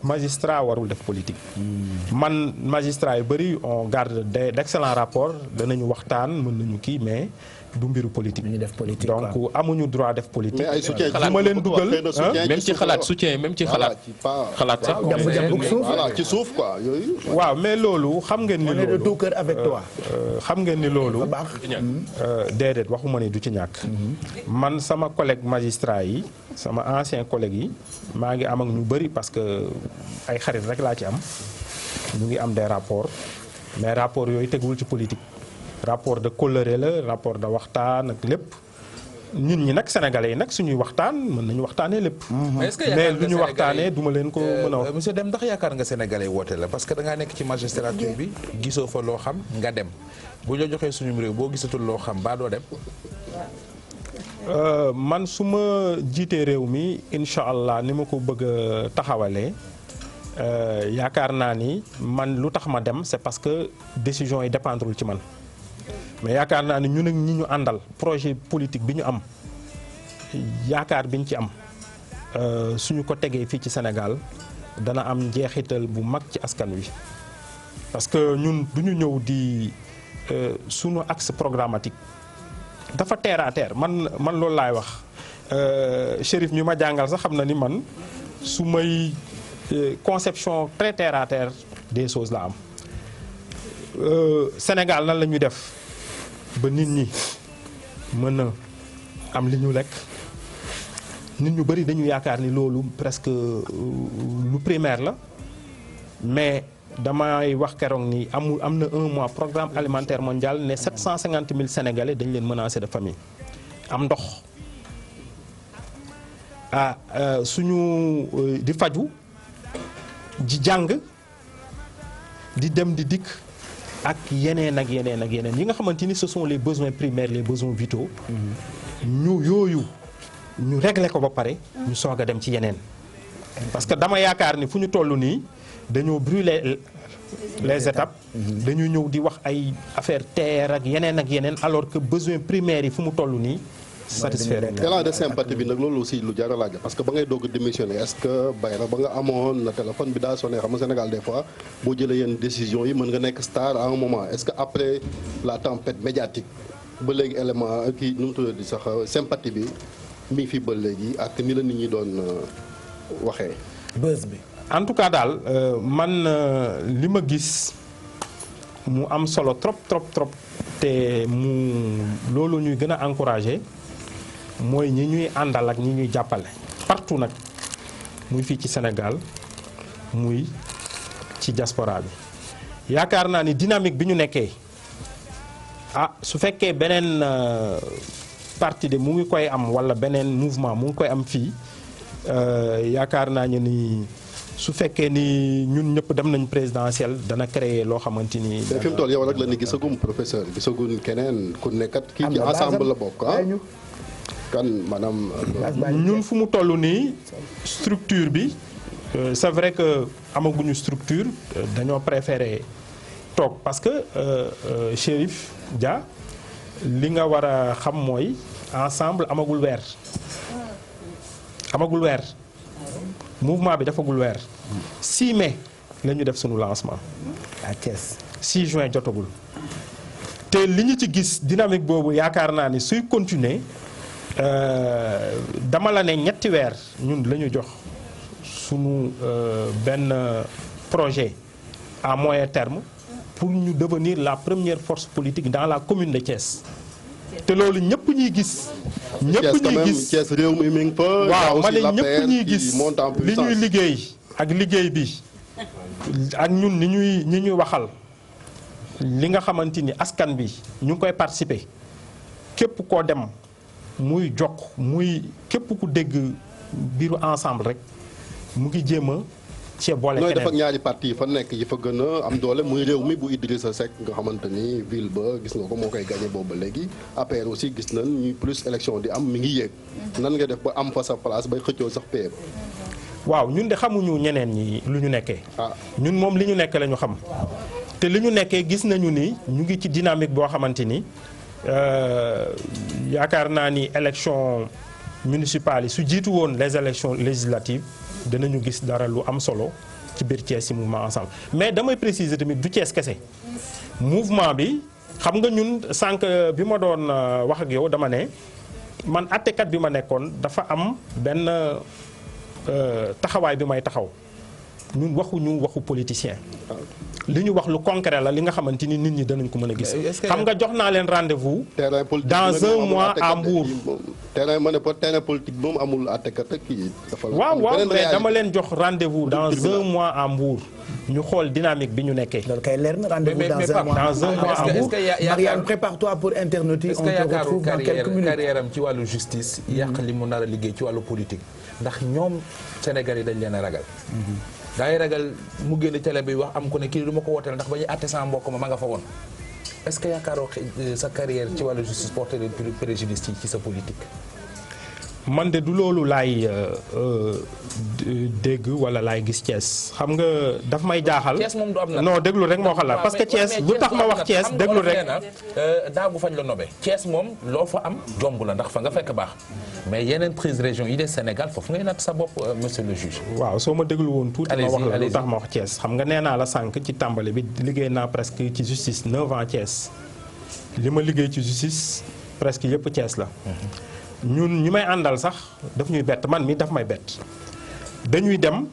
magistrat warul def politique. man magistrat yu bëri on garde d'excellents rapports danañu waxtaan mën nañu kii mais du mbiru politique. ñu def politique donc amuñu droit def politique. mais ay soutien du ma leen dugal même ci xalaat soutien même ci xalaat. xalaat sax voilà ci suuf quoi yooyu. waaw mais loolu xam ngeen ni on est de loolu tout cœur avec toi. xam ngeen ni loolu. baax déedéet waxuma ni du ci ñàkk. man sama collègue magistrat yi sama ancien collègue yi maa ngi am ak ñu bëri parce que ay xarit rek laa ci am ñu ngi am des rapports mais rapports yooyu teguwul ci politique. rapport de colère la rapport de waxtaan ak lépp nit ñi nag sénégalais yi nag suñuy waxtaan mën nañu waxtaanee lépp. mais lu ñu waxtaanee duma leen ko mën a wax. monsieur Deme ndax yaakaar nga sénégalais woote la parce que da ngaa nekk ci magistrature bi gisoo fa loo xam nga dem bu ñu joxee suñu réew boo gisatul loo xam baa doo dem. man su ma jiitee réew mi incha allah ni ma ko bëgg a taxawalee yaakaar naa ni man lu tax ma dem c'est parce que décision yi dépendrul ci man. mais yaakaar naa ne ñun ak ñi ñu àndal projet politique bi ñu am yaakaar bi ñu ci am suñu ko tegee fii ci Sénégal dana am njeexital bu mag ci askan wi parce que ñun du ñu ñëw di suñu axe programmatique dafa terre à terre man loolu laay wax Chérif mi ma jàngal sax xam na ni man su may conception très terre à terre des choses la am Sénégal nan la ñuy def ba nit ñi mën a am li ñu lekk nit ñu bari dañu yaakaar ni loolu presque lu primaire la mais damay wax keroog ni am na un mois programme alimentaire mondial ne 750 000 sénégalais dañ leen menacé de famine am ndox suñu di faju di jàng di dem di dikk ak yeneen ak yeneen ak yeneen yi nga xamante ni ce sont les besoins primaires les besoins vitaux yooyu ñu régler ko ba pare ñu soog a dem ci yeneen parce que dama yaakaar ni fu ñu toll nii dañoo brûler les étapes dañu ñëw di wax ay affaire terre ak yeneen alors que besoin primaire yi fu mu toll nii satisfaire élan de sympathie bi nag loolu aussi lu jar a laaj parce que ba ngay doog a démissionner est-ce que Bayra ba nga amoon na téléphone bi daa sonné xam nga Sénégal des fois boo jëlee yenn décision yi mën nga nekk star à un moment est-ce que après la tempête médiatique ba léegi élément kii nu mu tuddati sax sympathie bi mi ngi fi ba léegi ak ni la nit ñi doon waxee. buzz bi. en tout cas daal man li ma gis mu am solo trop te mu loolu ñuy gën a encourager. mooy ñi ñuy àndal ak ñi ñuy jàppale partout nag muy fii ci Sénégal muy ci diaspora bi yaakaar naa ni dynamique bi ñu nekkee su fekkee beneen parti de mu ngi koy am walla beneen mouvement mu ngi koy am fii yaakaar naa ni su fekkee ni ñun ñëpp dem nañ présidentielle dana créer loo xamante ni. fi mu toll yow rek la ni gisagum professeur gisagum keneen ku nekkat kii ci ensemble la bokk kan maanaam. ñun fu mu toll nii structure bi c'est vrai que amaguñu structure dañoo préférer toog parce que Chérif Dia li nga war a xam mooy ensemble amagul weer. mouvement bi dafagul weer 6 mai la ñu def sunu lancement. à Thiès 6 juin jotagul te li ñu ci gis dynamique boobu yaakaar naa ni suy continuer. dama la ne ñetti weer ñun la ñu jox sunu benn projet à moyen terme pour ñu devenir la première force politique dans la commune de Thiès te loolu ñëpp ñuy gis. Thiès réew mi ngi fa. waaw ma ne ñëpp ñuy gis li ñuy liggéey ak liggéey bi ak ñun ni ñuy waxal li nga xamante ni askan bi ñu ngi koy participer képp koo dem. muy jokk muy képp ku dégg biiru ensemble rek mu ngi jéem a cee boole keneen. nooy def ak ñaari parti yi fa nekk yi fa gën a am doole muy réew mi bu Idrissa Seck nga xamante ni ville ba gis nga ko moo koy gagné boobu ba léegi APR aussi gis nañ ñuy plus élection di am mi ngi yéeg nan nga def ba am fa sa place bay xëccoo sax paie ba. waaw ñun de xamuñu ñeneen ñi lu ñu nekkee. ñun moom li ñu nekk la ñu xam. te li ñu nekkee gis nañu ni ñu ngi ci dynamique boo xamante ni. yaakaar naa ni élection municipale yi su jiitu woon les élections législatives danañu gis dara lu am solo ci biir Thiès ci mouvement ensemble mais damay préciser tamit du Thiès kese mouvement bi xam nga ñun sànq bi ma doon wax ak yow dama ne man àttekat bi ma nekkoon dafa am benn taxawaay bi may taxaw ñun waxuñu waxu politicien li ñu wax lu concret la li nga xamante ni nit ñi danañ ko mën a gis. xam nga jox naa leen rendez-vous. dans un mois à Mbour. terrain ma ne pas terrain politique moom amul àttekat ak kii. waaw mais dama leen jox rendez-vous dans un mois à Mbour. ñu xool dynamique bi ñu nekkee. loolu kay leer na rendez-vous dans un mois à Mbour. Marianne prépare-toi pour internautes yi. on te retrouve dans quelques minutes. carrière am ci wàllu justice. yàq li mu nar a liggéey ci wàllu politique. ndax ñoom Sénégal yi dañ leen a ragal. daay ragal mu génn télé bi wax am ko ne kii du ma ko wooteel ndax ba ñuy àtte sama mbokk ma nga fa woon est-ce que yaakaaroo sa carrière ci wàllu justice porté préjudice ci sa politique. man de du loolu laay dégg wala laay gis Thiès xam nga daf may jaaxal. Thiès moom du am na non déglu rek moo xalaat parce que Thiès lu tax ma wax Thiès déglu rek. daagu fañ la nobe Thiès moom loo fa am jomb la ndax fa nga fekk baax mais yeneen 13 régions yi des Sénégal foofu ngay natt sa bopp monsieur le juge. waaw soo ma déglu woon tuuti ma wax la lu tax ma wax Thiès xam nga nee naa la sànq ci tàmbali bi liggéey naa presque ci justice 9 ans Thiès li ma liggéey ci justice presque yëpp Thiès la. ñun ñi may àndal sax daf ñuy bett man mi daf may bett dañuy dem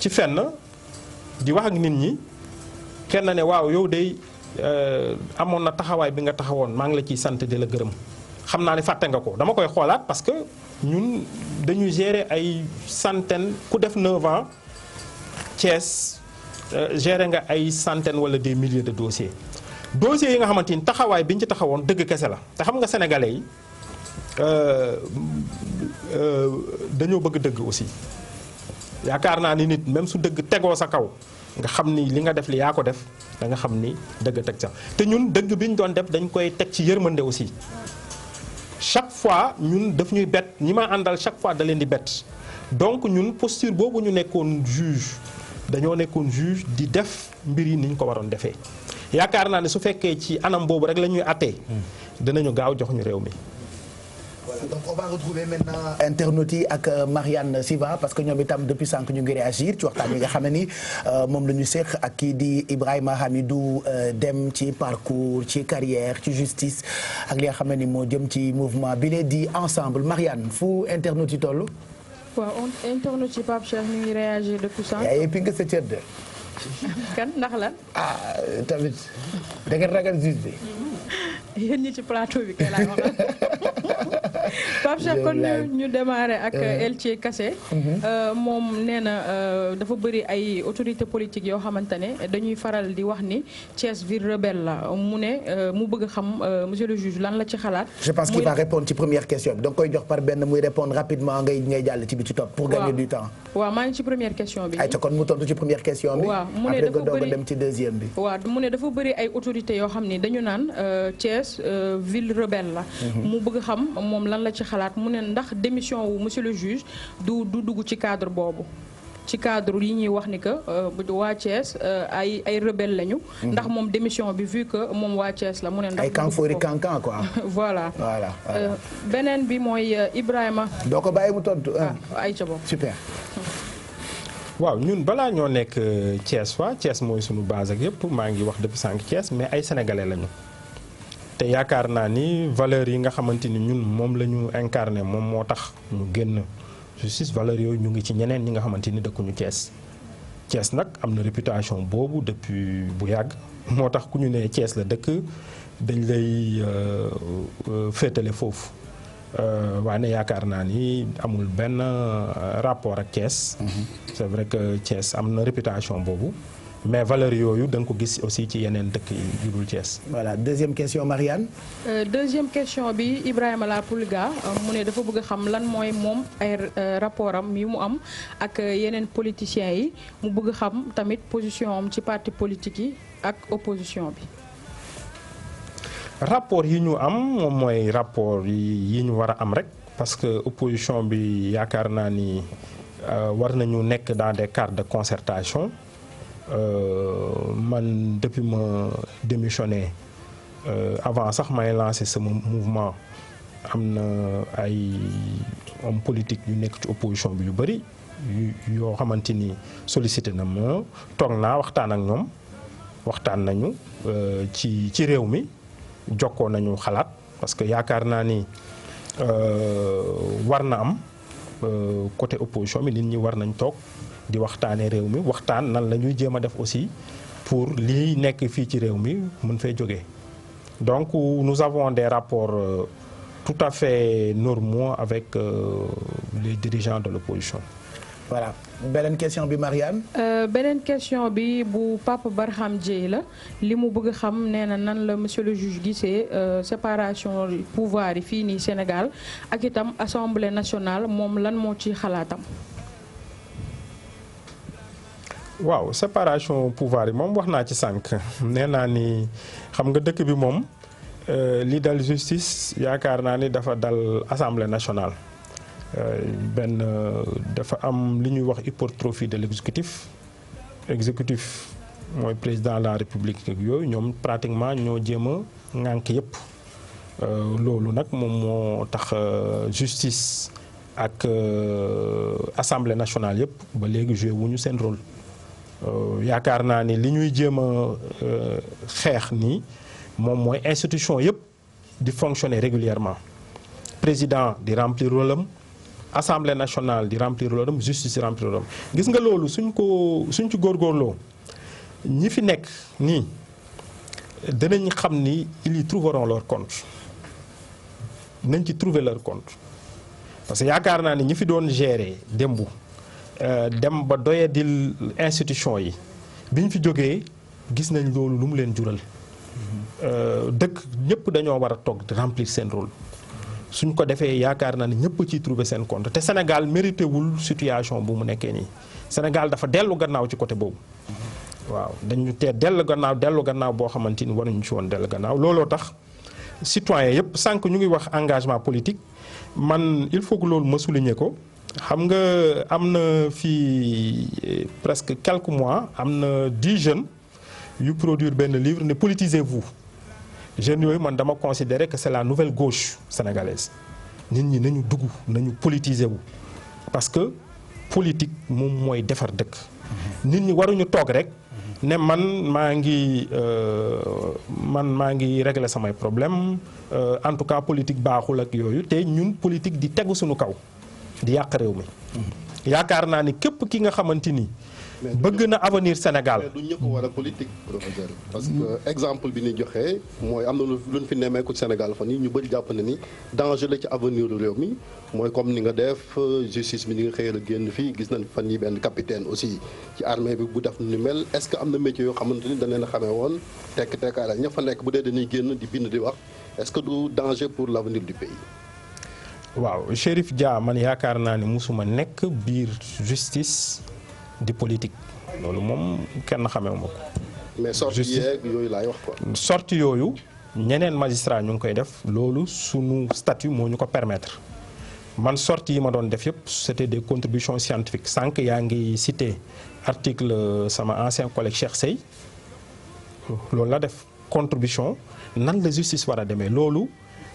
ci fenn di wax ak nit ñi kenn ne waaw yow de amoon na taxawaay bi nga taxawoon maa ngi la ciy sant di la gërëm xam naa ne fàtte nga ko dama koy xoolaat parce que ñun dañuy gérer ay centaines ku def 9 ans Thiès gérer nga ay centaines wala des milliers de dossiers yi nga xamante ni taxawaay bi ñu ci taxawoon dëgg kese la te xam nga sénégalais yi. dañoo bëgg dëgg aussi yaakaar naa ni nit même su dëgg tegoo sa kaw nga xam ni li nga def li yaa ko def da nga xam ni dëgg teg sa te ñun dëgg bi ñu doon def dañ koy teg ci yërmande aussi chaque fois ñun daf ñuy bett ñi ma àndal chaque fois da leen di bett donc ñun posture boobu ñu nekkoon juge dañoo nekkoon juge di def mbir yi ni ñu ko waroon defee yaakaar naa ne su fekkee ci anam boobu rek la ñuy attee dinañu gaaw jox ñu réew mi. Voilà, donc on va retrouver maintenant internautes yi ak Marianne Siva parce que ñoom itam depuis sànq ñu ngi réagir ci waxtaan wi nga xam ne ni moom la ñu séq ak kii di Ibrahima Hamidou dem ci parcours ci carrière ci justice ak li nga xam ne ni moo jëm ci mouvement bi lee di ensemble Marianne fu internautes yi toll. waaw internautes yi Pape Cheikh ñu ngi réagir depuis sànq. yaa ngi nga sa cër de. kan ndax lan. tamit da ngeen ragal juge bi. yéen ñi ci plateau bi kay laay wax Pape Cheikh kon ñu démarré ak Elthie Kassé moom nee na dafa bëri ay autorités politiques yoo xamante ne dañuy faral di wax ni Thiès ville rebelle la mu ne mu bëgg xam monsieur le juge lan la ci xalaat. je pense qu'il va répondre ci première question bi da nga koy jox par benn muy répondre rapidement ngay jàll ci bi ci topp. pour gagner du temps. waaw maa ngi ci première question bi. ayca kon mu tontu ci première question bi. waaw mu ne dafa bëri après nga doog a dem ci deuxième bi. waaw mu ne dafa bëri ay autorités yoo xam ni dañu naan Thiès ville rebelle la. mu bëgg xam moom lan la ci xalaat mu ne ndax démission wu monsieur le juge du dugg ci cadre boobu ci cadre yi ñuy wax ni que waa Thiès ay rebelle lañu. ndax moom démission bi vu que moom waa Thiès la mu ne ndax. ay kanfoori kankan quoi. voilà voilà. beneen bi mooy Ibrahima. doo ko bàyyi mu tontu. ay ca bopp super. waaw ñun balaa ñoo nekk Thiès waa Thiès mooy sunu base ak yëpp maa ngi wax depuis sànq Thiès mais ay sénégalais lañu. te yaakaar naa ni valeurs yi nga xamante ni ñun moom la ñu incarné moom moo tax ñu génn justice valeurs yooyu ñu ngi ci ñeneen ñi nga xamante ni dëkkuñu Thiès. Thiès nag am na réputation boobu depuis bu yàgg moo tax ku ñu ne Thiès la dëkk dañ lay féetale foofu waaye yaakaar naa ni amul benn rapport ak Thiès. c'est vrai que Thiès am na réputation boobu. mais valeur yooyu da nga ko gis aussi ci yeneen dëkk yu dul Thiès. voilà deuxième question Marianne. deuxième question bi Ibrahima La Poulga mu ne dafa bëgg a xam lan mooy moom ay rapport am yi mu am ak yeneen politiciens yi mu bëgg xam tamit position am ci parti politique yi ak opposition bi. rapport yi ñu am moom mooy rapport yi ñu war a am rek parce que opposition bi yaakaar naa ni war nañu nekk dans des cadres de concertation. man depuis ma démissionné avant sax may lancé sama mouvement am na ay homme politique yu nekk ci opposition bi yu bëri yoo xamante ni sollicité na ma toog naa waxtaan ak ñoom waxtaan nañu ci réew mi jokkoo nañu xalaat parce que yaakaar naa ni war na am côté opposition bi nit ñi war nañ toog di waxtaanee réew mi waxtaan nan la ñuy jéem a def aussi pour lii nekk fii ci réew mi mën fay jógee donc nous avons des rapports tout à fait normaux avec les dirigeants de l'opposition. Voilà beneen question bi Marianne. beneen question bi bu Papa Barham Dieye la li mu bëgg xam nee na nan la monsieur le juge gisee séparation pouvoir yi fii nii Sénégal ak itam assemblée nationale moom lan moo ci xalaatam. waaw séparation pouvoir yi moom wax naa ci sànq nee naa ni xam nga dëkk bi moom li dal justice yaakaar naa ni dafa dal assemblée nationale. benn dafa am li ñuy wax hypertrophie de l'exécutif mooy président de la république yooyu ñoom pratiquement ñoo jéem a ŋànk yëpp loolu nag moom moo tax justice ak assemblée nationale yëpp ba léegi joué wuñu seen rôle yaakaar naa ni li ñuy jéem a xeex nii moom mooy institution yëpp di fonctionner régulièrement président di remplir rôle am assemblée nationale di remplir rôle am justice di remplir rôle am gis nga loolu suñ ci góorgóorloo ñi fi nekk nii danañ xam ni ils y trouveront leur compte nañ ci trouver leur compte parce que yaakaar naa ni ñi fi doon gérer démb dem ba doyadil institution yi biñ fi jógee gis nañ loolu lu mu leen jural dëkk ñëpp dañoo war a toog di remplir seen rôle suñ ko defee yaakaar naa ne ñëpp ciy trouver seen compte te Sénégal mérité wul situation bu mu nekkee nii Sénégal dafa dellu gannaaw ci côté boobu waaw dañu tee dellu gannaaw boo xamante ni waruñu ci woon dellu gannaaw looloo tax citoyen yëpp sànq ñu ngi wax engagement politique man il faut que loolu ma souligner ko xam nga am na fii presque quelques mois am na 10 jeunes yu produire benn livre ne politisez-vous jeunes yooyu man dama considérer que c'est la nouvelle gauche sénégalaise nit ñi nañu dugg nañu politiser wu parce que politique moom mooy defar dëkk nit ñi waruñu toog rek ne man maa ngi régler samay problème en tout cas politique baaxul ak yooyu te ñun politique di tegu suñu kaw di yàq réew mi yaakaar naa ni képp ki nga xamante ni bëgg na avenir Sénégal. mais du ñëpp war a politique professeur parce que exemple bi ni joxe mooy am na lu ñu fi nemmeeku Sénégal fan yi ñu bëri jàpp na ni danger la ci avenir réew mi mooy comme ni nga def justice bi ni nga xëyal a génn fii gis nañ fan yi benn capitaine aussi ci armée bi bu def ni mel est-ce que am na métier yoo xamante ni dañ leen a xamee woon tekk-tekkaara ña fa nekk bu dee dañuy génn di bind di wax est-ce que du danger pour l'avenir du pays. waaw Chérif Dia man yaakaar naa ne musuma nekk biir justice di politique loolu moom kenn xamee ma ko. mais sortie yeeg yooyu laay wax quoi. sortie yooyu ñeneen magistrat ñu ngi koy def loolu sunu statut moo ñu ko permettre man sortie yi ma doon def yëpp c'était des contributions scientifiques sànq yaa ngi cité article sama ancien collègue Cheikh Sey loolu la def contribution nan la justice war a demee loolu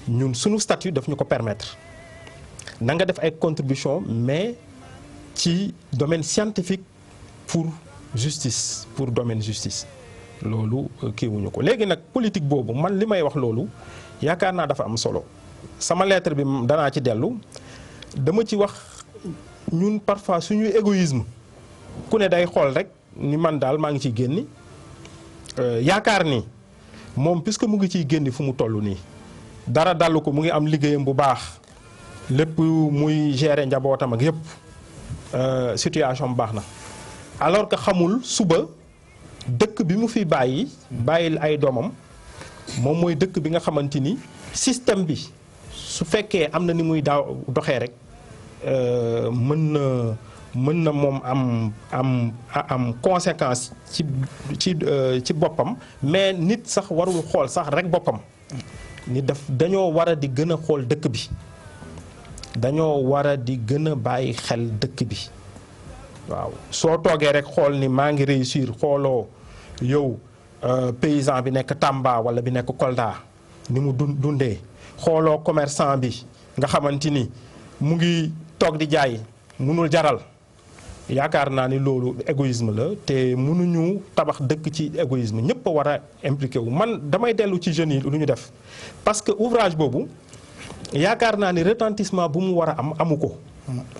ñun sunu statut daf ñu ko permettre na nga def ay contribution mais ci domaine scientifique pour justice pour domaine justice loolu kiiwuñu ko léegi nag politique boobu man li may wax loolu yaakaar naa dafa am solo sama lettre bi danaa ci dellu dama ci wax ñun parfois suñuy égoïsme ku ne day xool rek ni man daal maa ngi ciy génni yaakaar ni moom puisque mu ngi ciy génni fu mu toll nii dara dalu ko mu ngi am liggéeyam bu baax lépp muy gérer njabootam ak yépp situation baax na alors que xamul suba dëkk bi mu fi bàyyil ay doomam moom mooy dëkk bi nga xamante ni système bi su fekkee am na ni muy doxee rek mën na moom am conséquence ci boppam mais nit sax warul xool sax rek boppam ni dañoo war a di gën a xool dëkk bi dañoo war a di gën a bàyyi xel dëkk bi waaw soo toogee rek xool ni maa ngi réussir xooloo yow paysan bi nekk Tamba wala bi nekk Kolda ni mu dundee xooloo commerçant bi nga xamante ni mu ngi toog di jaay munul jaral yaakaar naa ni loolu égoïsme la te mënuñu tabax dëkk ci égoïsme ñëpp a war a impliqué wu man damay dellu ci jeunes yi lu ñu def parce que ouvrage boobu yaakaar naa ni retentissement bu mu war a am amu ko.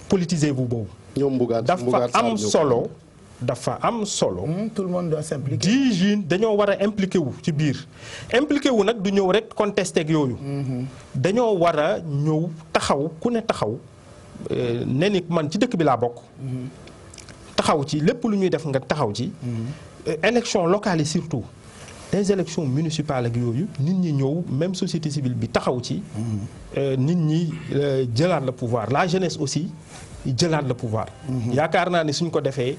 politisez-vous boobu. ñoom dafa am solo. dafa am solo. tout le monde doit s'impliquer. 10 jeunes dañoo war a impliqué wu ci biir impliqué wu nag du ñëw rek contesté ak yooyu. dañoo war a ñëw taxaw ku ne taxaw ne ni man ci dëkk bi laa bokk. taxaw ci lépp lu ñuy def nga taxaw ci. élection locale yi surtout des élections municipales ak yooyu nit ñi ñëw même société civile bi taxaw ci. nit ñi jëlaat le pouvoir la jeunesse aussi. jëlaat le pouvoir. yaakaar naa ni suñ ko defee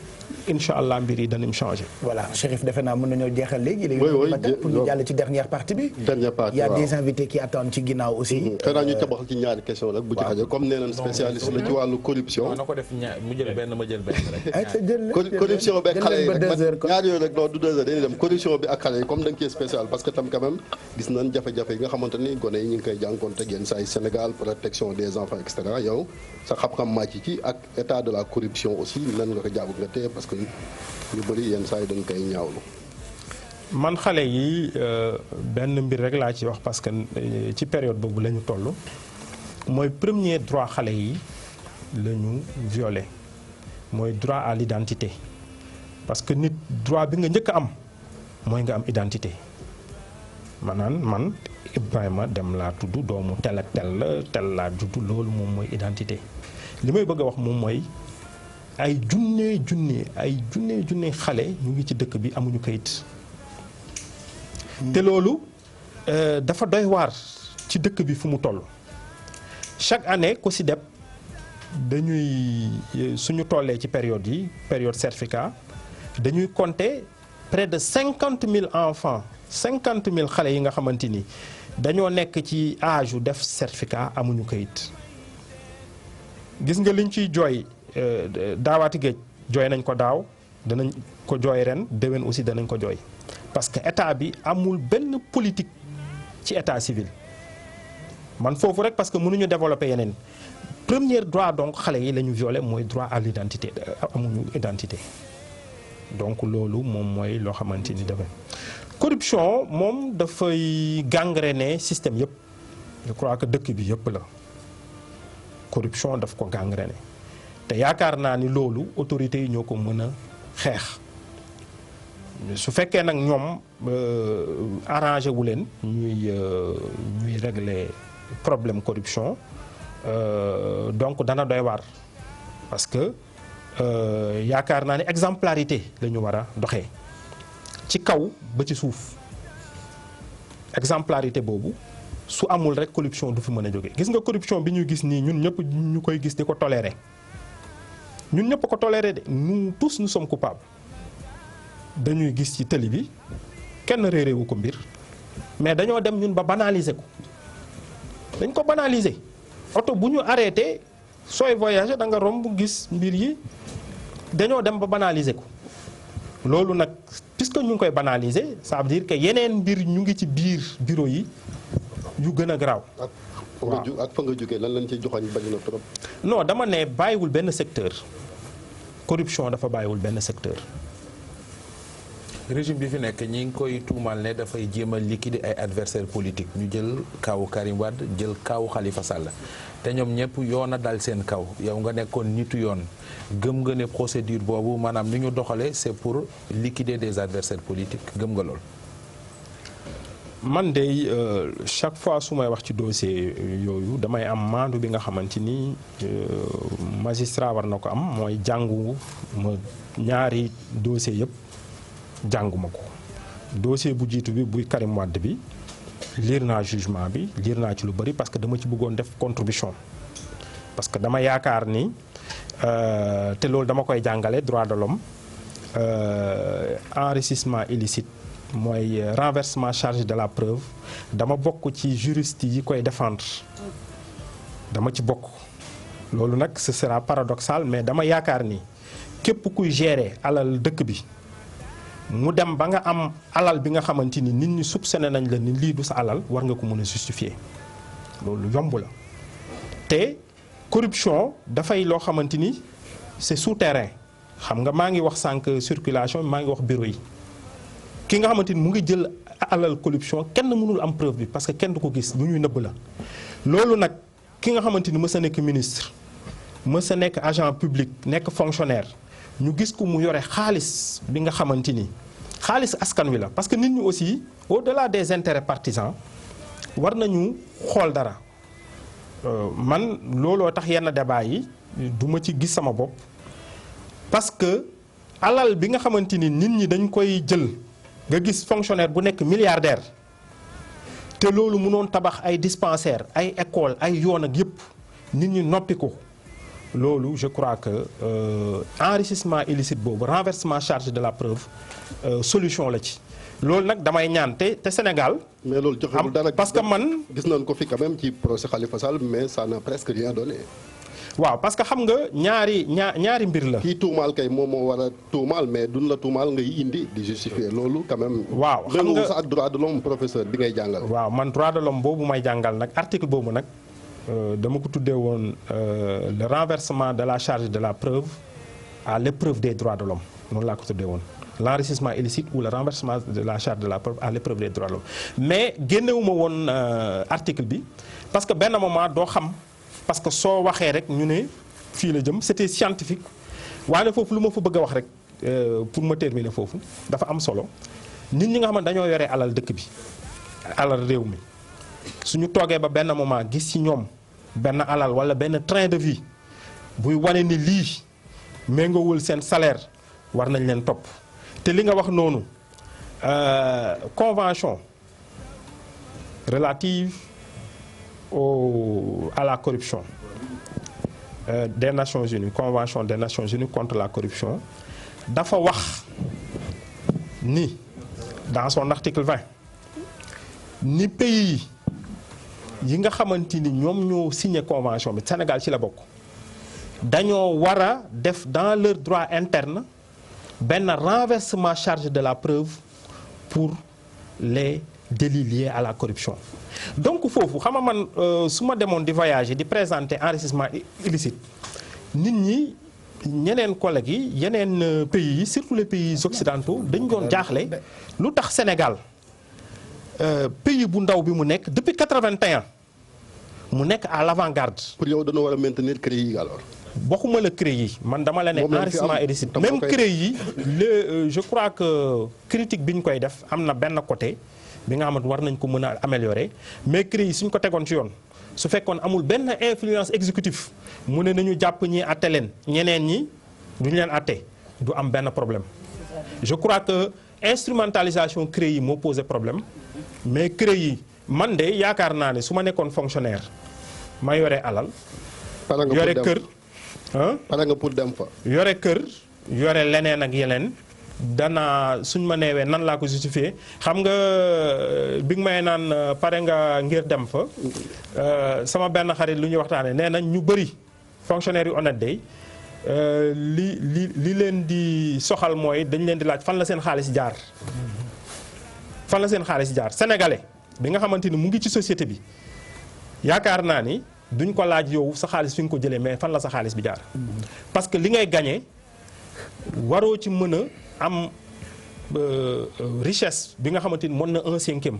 incha allah mbir yi danañ changé. voilà Chérif defe naa mën nañoo jeexal léegi. pour ñu jàll ci dernière partie bi. dernière partie il y a des invités qui attendent ci ginnaaw aussi. xanaa ñu tabaxal ci ñaari question rek bu ci xajee comme nee nañ spécialiste la ci wàllu corruption. na ko def mu jël benn ma jël benn rek. corruption bi ak xale yi rek ñaar yooyu rek non du 2 heures dañuy dem corruption bi ak xale yi comme da nga cee spécial parce que tam quand même gis nañ jafe-jafe yi nga xamante ni gone yi ñu ngi koy jànkoonte yenn saa yi Sénégal protection des enfants et cetera yow sa xam-xam màcc ci ak état de la corruption aussi nan nga ko jàpp nga téye parce que ñu bëri yenn saa yi dañ koy ñaawlu. man xale yi benn mbir rek laa ci wax parce que ci période boobu la ñu toll mooy premier droit xale yi la ñu violé mooy droit à l'identité parce que nit droit bi nga njëkk a am mooy nga am identité maanaam man Ibrahima Dem laa tudd doomu tel ak tel la tel laa judd loolu moom mooy identité li may bëgg a wax moom mooy ay junne xale ñu ngi ci dëkk bi amuñu kayit te loolu dafa doy waar ci dëkk bi fu mu toll chaque année COSYDEP dañuy suñu tollee ci période certificat dañuy compter près de 50 000 enfants 50 000 xale yi nga xamante ni dañoo nekk ci âge u def certificat amuñu kayit gis nga liñ ciy jooy daawaati géej jooy nañ ko daaw danañ ko jooy ren déwén aussi danañ ko jooy parce que état bi amul benn politique ci état civil man foofu rek parce que mënuñu développer yeneen premier droit donc xale yi la ñu violé mooy droit à l'identité amuñu identité donc loolu moom mooy loo xamante ni dafa corruption moom dafay gangréner système yëpp je crois que dëkk bi yëpp la corruption daf ko gangréner te yaakaar naa ni loolu autorités yi ñoo ko mën a xeex su fekkee nag ñoom arrangé wu leen ñuy régler problème corruption donc dana doy waar parce que yaakaar naa ni exemplarité la ñu war a doxee ci kaw ba ci suuf exemplarité boobu su amul rek corruption du fi mën a jóge gis nga corruption bi ñuy gis nii ñun ñëpp ñu koy gis di ko tolérer ñun ñëpp ko tolérer de nous tous nous sommes coupables dañuy gis ci télé bi kenn réeréewu ko mbir mais dañoo dem ñun ba banaliser ko dañ ko banaliser oto bu ñu arrêté sooy voyager da nga romb gis mbir yi dañoo dem ba banaliser ko loolu nag puisque ñu ngi koy banaliser ça veut dire que yeneen mbir ñu ngi ci biir bureau yi yu gën a garaaw. ak fa nga jógee lan lañ ci joxoon bañ na trop. non dama ne bàyyiwul benn secteur corruption dafa bàyyiwul benn secteur. régime bi fi nekk ñi ngi koy tuumal ne dafay jéem a liquider ay adversaires politiques ñu jël kawu Karim Wade jël kawu Khalifa Sall te ñoom ñëpp yoon a dal seen kaw yow nga nekkoon nitu yoon gëm nga ne procédure boobu maanaam ni ñu doxalee c'est pour liquider des adversaires politiques gëm nga lool. man de chaque fois su may wax ci dossier yooyu damay am maandu bi nga xamante ni magistrat war na ko am mooy jàngu ma ñaari dossier yëpp jànguma ko dossier bu jiitu bi buy Karim Wade bi lire naa jugement bi lire naa ci lu bari parce que dama ci bëggoon def contribution parce que dama yaakaar ni te loolu dama koy jàngale droit de l'homme enrichissement illicite mooy renversement charge de la preuve dama bokk ci juriste yi koy défendre dama ci bokk loolu nag ce sera paradoxal mais dama yaakaar ni képp kuy gérer alal dëkk bi mu dem ba nga am alal bi nga xamante ni nit ñi soupçonné nañ la ni lii du sa alal war nga ko mën a justifier loolu yomb la te corruption dafay loo xamante ni c'est souterrain xam nga maa ngi wax sànq circulation maa ngi wax bureau yi ki nga xamante ni mu ngi jël alal corruption kenn mënul am preuve bi parce que kenn du ko gis lu ñuy nëbb la loolu nag ki nga xamante ni mës a nekk ministre mës a nekk agent public nekk fonctionnaire ñu gis ko mu yore xaalis bi nga xamante ni xaalis askan wi la parce que nit ñi aussi au-delà des intérêts partisans war nañu xool dara man looloo tax yenn débat yi du ma ci gis sama bopp parce que alal bi nga xamante ni nit ñi dañ koy jël nga gis fonctionnaire bu nekk milliardaire te loolu mënoon tabax ay dispensaires ay écoles ay yoon ak yëpp nit ñi noppi ko loolu je crois que enrichissement illicite boobu renversement charge de la preuve solution la ci loolu nag damay ñaan te Sénégal. mais loolu joxewul dara parce que man. gis nañ ko fi quand même ci procès Khalifa Sall mais ça n'a presque rien donné. waaw parce que xam nga ñaari mbir la. kii tuumaal kay moom moo war a tuumaal mais duñ la tuumaal ngay indi di justifier loolu quand même. waaw xam nga sa ak droit de l'homme professeur bi ngay jàngal. waaw man droit de l'homme boobu may jàngal nag article boobu nag dama ko tuddee woon le renversement de la charge de la preuve à l'épreuve des droits de l'homme noonu laa ko tuddee woon. l'enrichissement illicite ou le renversement de la charge de la preuve à l'épreuve des droits de l'homme mais génnewuma woon article bi parce que benn moment doo xam parce que soo waxee rek ñu ne fii la jëm c'était scientifique waaye foofu lu ma fa bëgg a wax rek pour ma terminer foofu dafa am solo nit ñi nga xam ne dañoo yore alal dëkk bi alal réew mi suñu toogee ba benn moment gis ci ñoom benn alal wala benn train de vie buy wane ni lii méngoowul seen salaire war nañ leen topp te li nga wax noonu convention relative à la corruption des Nations Unies convention des Nations Unies contre la corruption dafa wax ni dans son article 20 ni pays yi nga xamante ni ñoom ñoo signé convention bi Sénégal ci la bokk dañoo war a def dans leur droit interne benn renversement charge de la preuve pour les délits liés à la corruption donc foofu xam nga man su ma demoon di voyager di présenter enrichissement illicite nit ñi ñeneen collègues yi yeneen pays yi surtout les pays occidentaux dañu doon jaaxle lu tax Sénégal pays bu ndaw bi mu nekk depuis 81 mu nekk à l'avant-garde. pour yow dañoo war a maintenir CREI yi alors. bokkuma la CREI yi man dama la ne enrichissement illicite même CREI yi je crois que critique bi ñu koy def am na benn côté bi nga xamante war nañ ko mën a améliorer mais CREI yi suñ ko tegoon ci yoon su fekkoon amul benn influence exécutive mu ne nañu jàpp ñi atte leen ñeneen ñi duñu leen atte du am benn problème je crois que instrumentalisation CREI yi moo posé problème mais CREI yi man de yaakaar naa ne su ma nekkoon fonctionnaire ma yore alal yore kër pare nga pour dem fa. yore kër yore leneen ak yeneen dana suñ ma neewee nan laa ko justifier xam nga bi nga may naan pare nga ngir dem fa sama benn xarit lu ñuy waxtaanee nee nañ ñu bëri fonctionnaire yu honnête day li leen di soxal mooy dañ leen di laaj fan la seen xaalis jaar. fan la seen xaalis jaar sénégalais bi nga xamante ni mu ngi ci société bi yaakaar naa ni. duñ ko laaj yow sa xaalis fi nga ko jëlee mais fan la sa xaalis bi jaar parce que li ngay gagné waroo ci mën a am richesse bi nga xamante ni mën na 1/5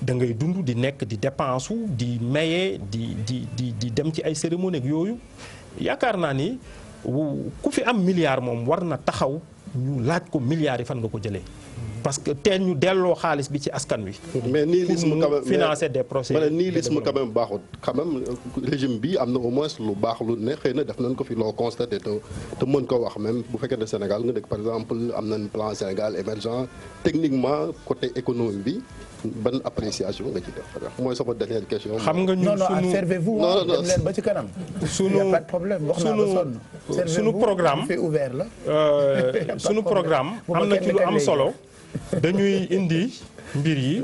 da ngay dund di nekk di dépense di maye di dem ci ay cérémonie ak yooyu yaakaar naa ni ku fi am milliard moom war na taxaw ñu laaj ko milliards yi fan nga ko jëlee. parce que teel ñu delloo xaalis bi ci askan wi. mais nihilisme quand même financer des procès. mais nihilisme quand même baaxut quand même régime bi am na au moins lu baax lu ne xëy na def nañ ko fi loo constaté te mën ko wax même bu fekkee ne Sénégal nga dëkk par exemple am nañ plan Sénégal émergent techniquement côté économie bi ban appréciation nga ci def mooy sama dernière question. xam nga ñun non servez-vous dem leen ba ci kanam. sunu y a pas de problème wax naa ba sonn. sunu programme fait ouvert la. sunu programme am na ci lu am solo. dañuy indi mbir yi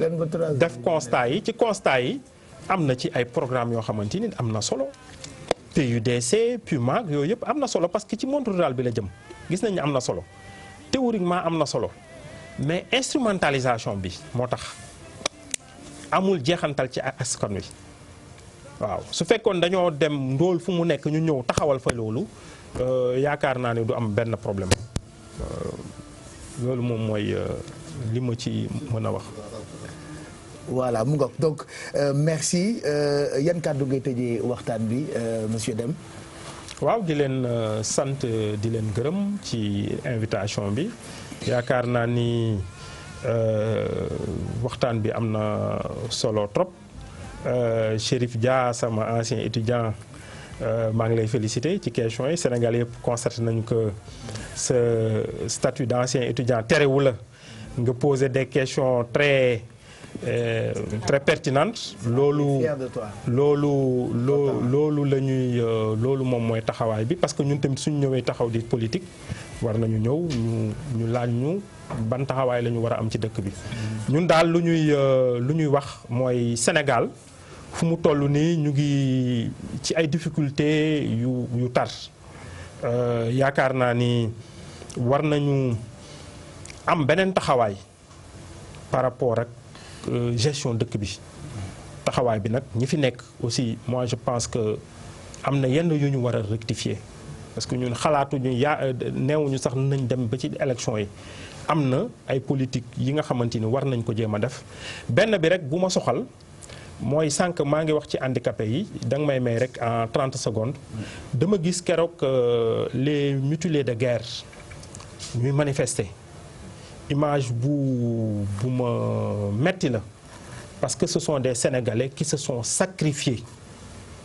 def constat yi ci constat yi am na ci ay programme yoo xamante ni am na solo PUDC PUMAC yooyu yëpp am na solo parce que ci monde rural bi la jëm gis nañ ne am na solo théoriquement am na solo mais instrumentalisation bi moo tax amul jeexantal ci askan wi waaw su fekkoon dañoo dem ndóol fu mu nekk ñu ñëw taxawal fa loolu yaakaar naa ne du am benn problème loolu moom mooy li ma ci mën a wax. voilà mu ngoog donc merci yan kàddu ngay tëjee waxtaan bi monsieur Deme. waaw di leen sant di leen gërëm ci invitation bi yaakaar naa ni waxtaan bi am na solo trop Chérif Dia sama ancien étudiant maa ngi lay féliciter ci question yi Sénégal yëpp constaté nañu que ce statut d'ancien étudiant terewu la nga poser des questions très pertinentes loolu la ñuy loolu moom mooy taxawaay bi parce que ñun tamit suñu ñëwee taxaw di politique war nañu ñëw ñu laaj ñu ban taxawaay la ñu war a am ci dëkk bi ñun daal lu ñuy wax mooy Sénégal fu mu toll nii ñu ngi ci ay difficultés yu tar yaakaar naa ni war nañu am beneen taxawaay par rapport ak gestion dëkk bi taxawaay bi nag ñi fi nekk aussi moi je pense que am na yenn yu ñu war a rectifier parce que ñun xalaatuñu neewuñu sax nañ dem ba ci élection yi am na ay politique yi nga xamante ni war nañ ko jéem a def benn bi rek bu ma soxal mooy sànq maa ngi wax ci handicapé yi danga may rek en 30 secondes dama gis keroog les mutilés de guerre ñuy manifester image bu ma metti la parce que ce sont des Sénégalais qui se sont sacrifiés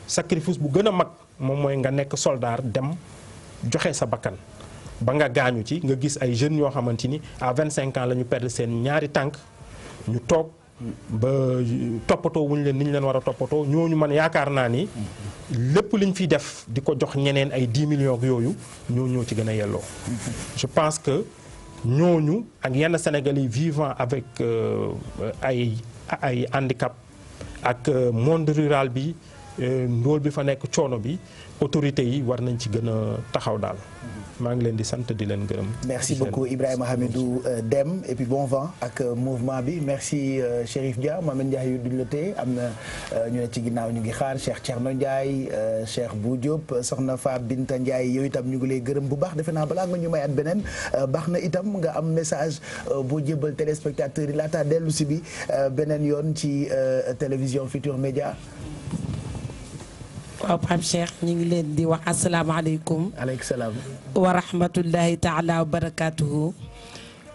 sacrifice bu gën a mag moom mooy nga nekk soldat dem joxe sa bakkan ba nga gaañu ci nga gis ay jeunes yoo xamante ni à 25 ans la ñu perdre seen ñaari tànk ñu toog ba toppatoo wuñ leen ni ñu leen war a toppatoo ñooñu man yaakaar naa ni lépp liñ fiy def di ko jox ñeneen ay 10 millions yooyu ñoo ci gën a yelloo. Je pense que ñooñu ak yenn Sénégalais vivant avec ay handicap ak monde rural bi ndóol bi fa nekk coono bi autorités yi war nañ ci gën a taxaw daal. maa ngi leen di sant di leen gërëm. merci beaucoup Ibrahima Hamidou Deme et puis bon vent ak mouvement bi merci Chérif Dia Mohamed Ndiaye yu duñ la téye am na ñu ne ci ginnaaw ñu ngi xaar Cheikh Thierno Ndiaye Cheikh Bou Diop soxna Fa Binta Ndiaye yow itam ñu ngi lay gërëm bu baax defe naa balaa nga ñu may at beneen baax na itam nga am message boo jébal téléspectateurs yi laata dellu si bi beneen yoon ci télévision Futur Média. waaw Pape Cheikh ñu ngi leen di wax asalaamaaleykum. aleykum salaam. wa rahmatullahi taala wa barakaatuhu.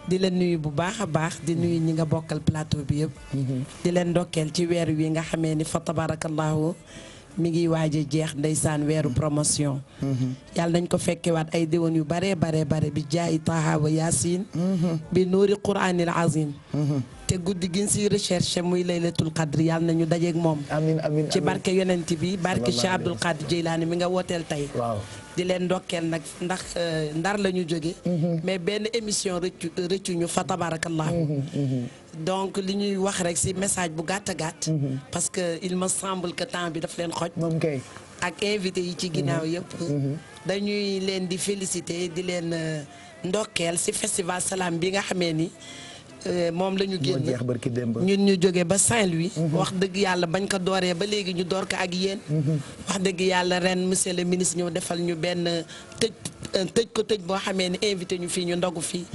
di leen nuyu bu baax a baax di nuyu ñi nga bokkal plateau bi yëpp. di leen ndokkeel ci weer wi nga xamee ni fa tabarakallahu mi ngi waaj a jeex ndeysaan weeru promotion. yàlla nañ ko fekkewaat ay déwén yu bare bi jaay Taha wa Yaasin. bi nuuri Quraanil azim. te guddi gi si recherche muy laylatul qadr yàlla nañu dajeeg moom. amiin amiin ci barke yonent bi barke Cheikh Abdoul Qadir Jeylaani mi nga wooteel tey. waaw di leen ndokkeel nag ndax ndar la ñu jóge mais benn émission rëccu ñu fa tabarakallahu donc li ñuy wax rek si message bu gàtt gàtt. parce que il me semble que temps bi daf leen xoj. moom kay. ak invité yi ci ginnaaw yëpp. dañuy leen di féliciter di leen ndokkeel si festival Salam bi nga xamee ni. moom la ñu génn ñun ñu jóge ba Saint-Louis. wax dëgg yàlla bañ ko dooree ba léegi ñu door ko ak yéen. wax dëgg yàlla ren monsieur le ministre ñëw defal ñu benn tëj ko tëj boo xamee ni invité ñu fii ñu ndogu fii.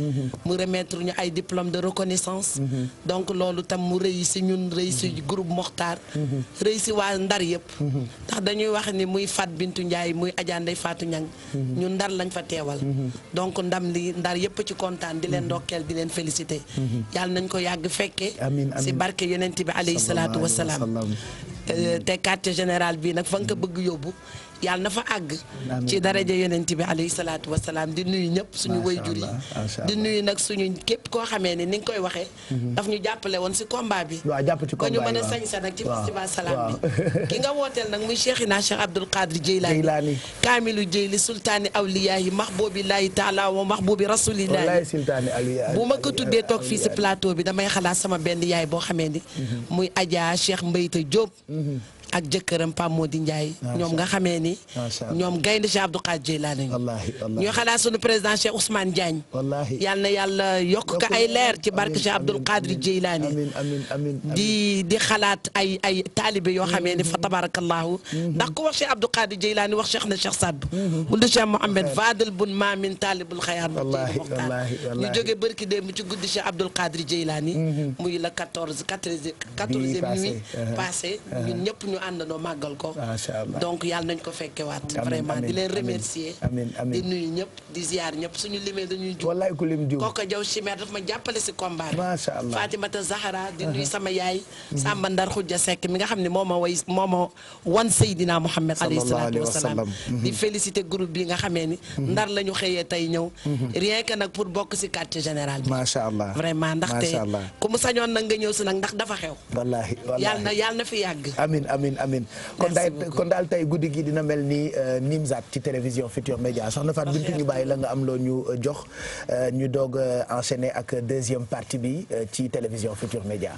mu remettre ñu ay diplôme de reconnaissance. donc loolu tam mu réussi ñun réussi groupe Mokhtar. réussi waa Ndar yëpp. ndax dañuy wax ni muy Fat Bintu Ndiaye muy Adja Ndeye Fatou Niang. ñun Ndar lañ fa teewal. donc ndam li Ndar yëpp ci kontaan di leen ndokkeel di leen félicité. yàlla nañ ko yàgg fekkee si barke yonent bi alayhi salaatu wasalaam te quartier général bi nag fa nga ko bëgg yóbbu yàlla na fa àgg ci daraja yonent bi alayhi salaatu wasalaam di nuyu ñëpp suñu waajur yi di nuyu nag suñu képp koo xamee ne ni nga koy waxee daf ñu jàppale woon si combat bi ko ñu mën a sañsa nag ci festival Salam bi ki nga wooteel nag muy Cheikhina Cheikh Abdoul Qadir Jeylaani kaamilu jeyli sultaani awliyaahi mahbubillahi taala wa mahbubi rasulillahi bu ma ko tuddee toog fii si plateau bi damay xalaat sama benn yaay boo xamee ni muy Adja Cheikh Mbayta Diop ak jëkkëram Pape Mody Ndiaye ñoom nga xamee ni ñoom gaynde Cheikh Abdou Qadir Jeylaani ñu xalaat sunu président Cheikh Ousmane Diagne yal na yàlla yokk ko ay leer ci barke Cheikh Abdou Qadir Jeylaani di xalaat ay taalibe yoo xamee ni fa tabarakallahu ndax ku wax Cheikh Abdou Qadir Jeylaani wax Cheikh na Cheikh Sadd wundu Cheikh Mohamed Fadel bun Maamin taalibul xayaar ñu jóge bërki démb ci guddi Cheikh Abdou Qadir Jeylaani muy la 14e nuit passé ñun ñëpp ñu àndandoo màggal ko donc yàlla nañ ko fekkewaat vraiment di leen remercier di nuyu ñëpp di ziar ñëpp suñu limee dañuy jub wallaay ku lim jub kooku jaw chimère daf ma jàppale si combat bi Fatimata Zahra di nuyu sama yaay Samba Ndar Khoudia Seck mi nga xam ne moo ma wan Seydina Mouhamed alayhi salaatu wasalaam di féliciter groupe bi nga xamee ni Ndar la ñu xëyee tey ñëw rien que nag pour bokk si quartier général bi macha allah vraiment ndaxte ku mu sañoon nag nga ñëw si nag ndax dafa xew wallaahi yàlla na fi yàgg amin kon daal tey guddi gi dina mel ni Nimzat ci télévision Futur Média soxna Fatou Bintou ñu bàyyi la nga am loo ñu jox ñu doog enchaîner ak deuxième partie bi ci télévision Futur Média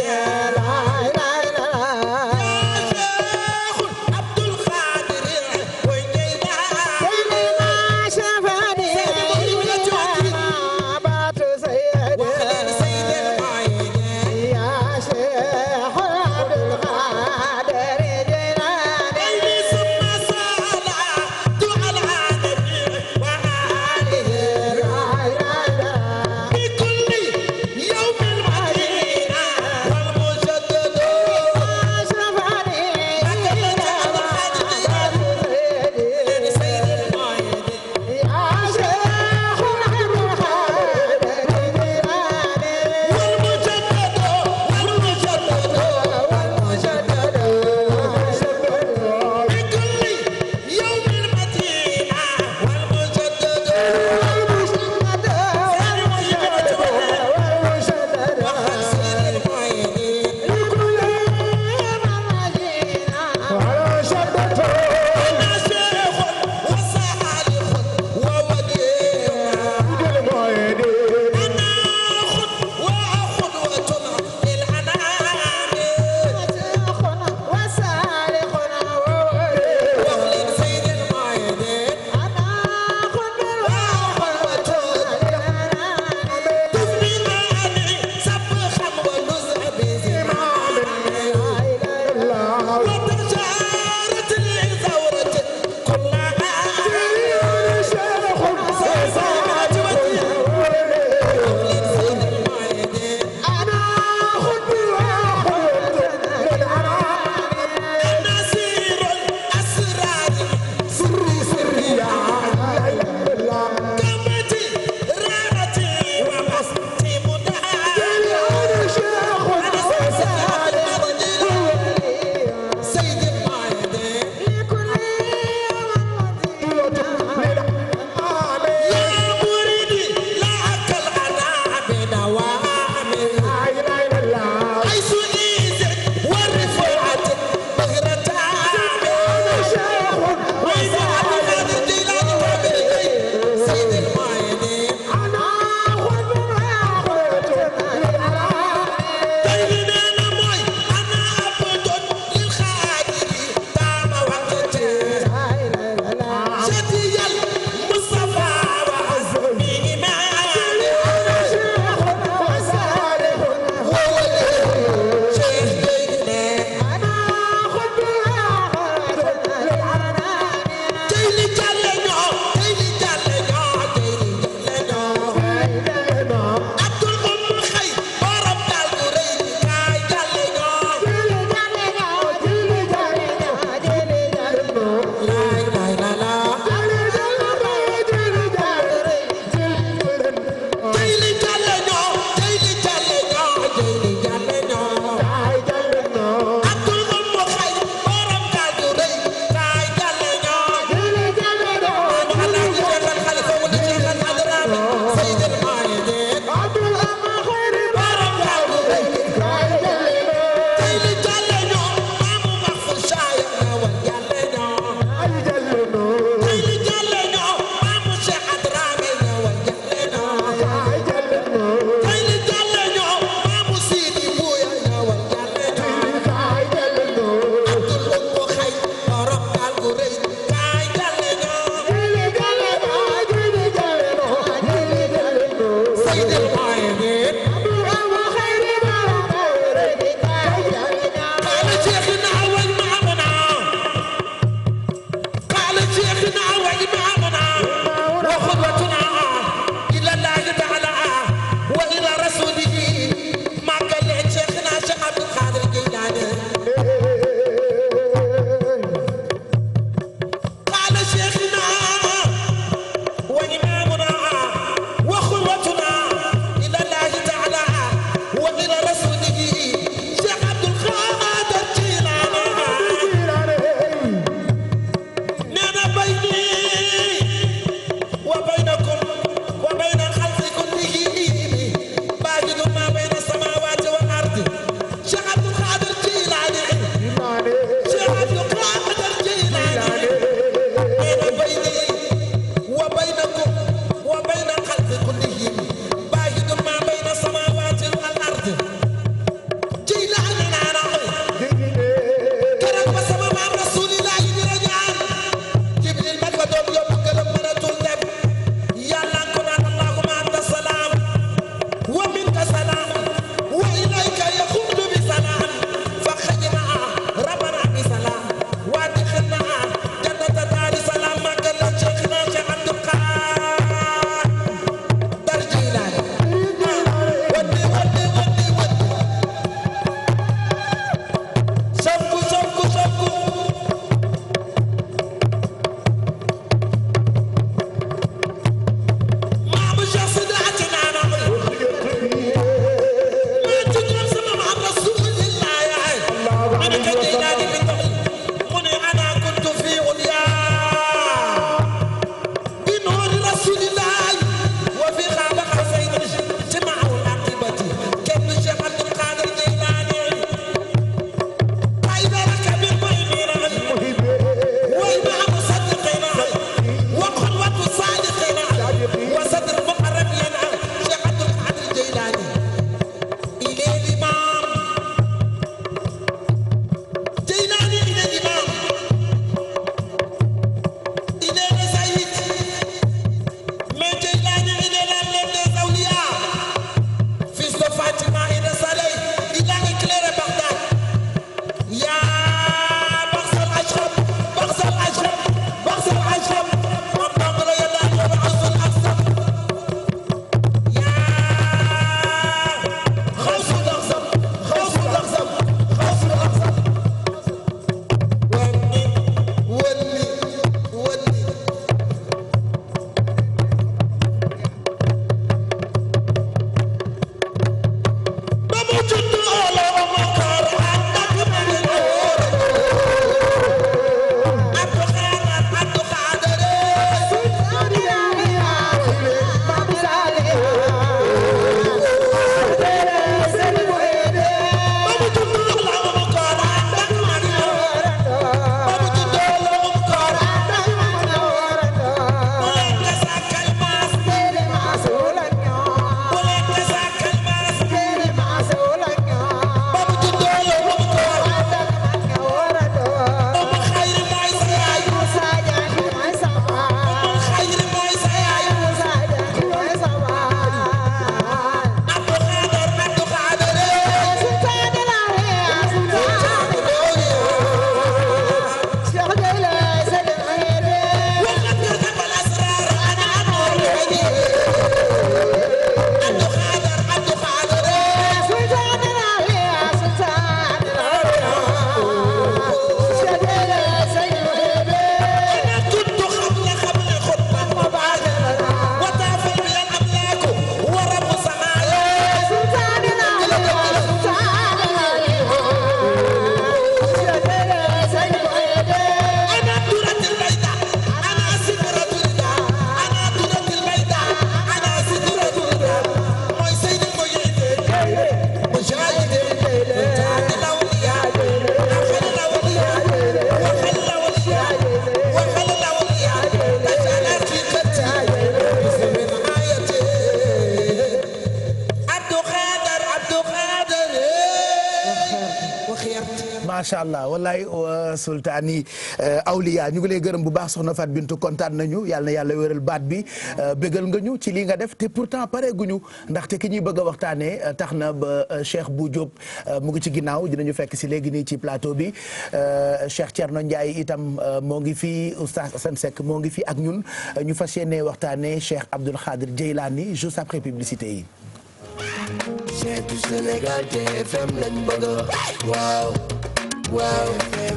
Yeah. عليه وسلم من أنا كنت في عليا بنور رسول الله وفي خاب حسين جمعه العاقبة كابن الشيخ عبد القادر الجيلاني فإذا ركب المؤمنين وإمام مصدقين وقدوة الصادقين وصدر المقربين شيخ عبد القادر الجيلاني إلى الإمام جيلاني إلى الإمام إلى سيد من جيلاني إلى الأولاد الأولياء في فاطمة إلى صالح إلى إكلير بغداد يا بغز الأشرف بغز الأشرف بغز الأشرف مبلغ يا الله وبعز الأقصى يا خوف الأقصى خوف الأقصى خوف الأقصى ولي بموجود على مكار عندك من الأول عبد القادر بموجود على مكار عندك من الأول بموجود على مكار ولك ساك الماس ولك ساك الماس بموجود على مكار أم خير ما يسعي أم خير ما يسعي عبد القادر وقد كتب الأسرار أنا أنور الهدي عبد القادر أنا كنت قبل خطبة وبعد وتافل بي الأملاك ورب سمايا أنا درة البيضاء أنا سدرة الرداء أنا درة البيضاء أنا سدرة الرداء موي سيد المجاهدين مجاهدين مجاهد الأولياء أخل الأولياء وخل الأولياء وخل الأولياء تجعل في قتي باسم آيتي عبد القادر وخيرت macha allah wallaay sultaani awliya ñu ngi lay gërëm bu baax soxna Fat Bintou kontaan nañu yàlla na yàlla wéral baat bi bégal nga ñu ci lii nga def te pourtant pare guñu ndaxte ki ñuy bëgg a waxtaanee tax na ba Cheikh Bou Diop mu ngi ci ginnaaw dinañu fekk si léegi nii ci plateau bi Cheikh Thierno Ndiaye itam moo ngi fi Oustaz Assane Seck moo ngi fi ak ñun ñu fas yéenee waxtaanee Cheikh Abdoul Khadir Jeylani juste après publicité yi. seetu Sénégal TFM lañ bëgg waaw waaw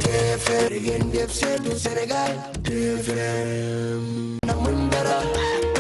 TFM ngeen def seetu Sénégal TFM na mun dara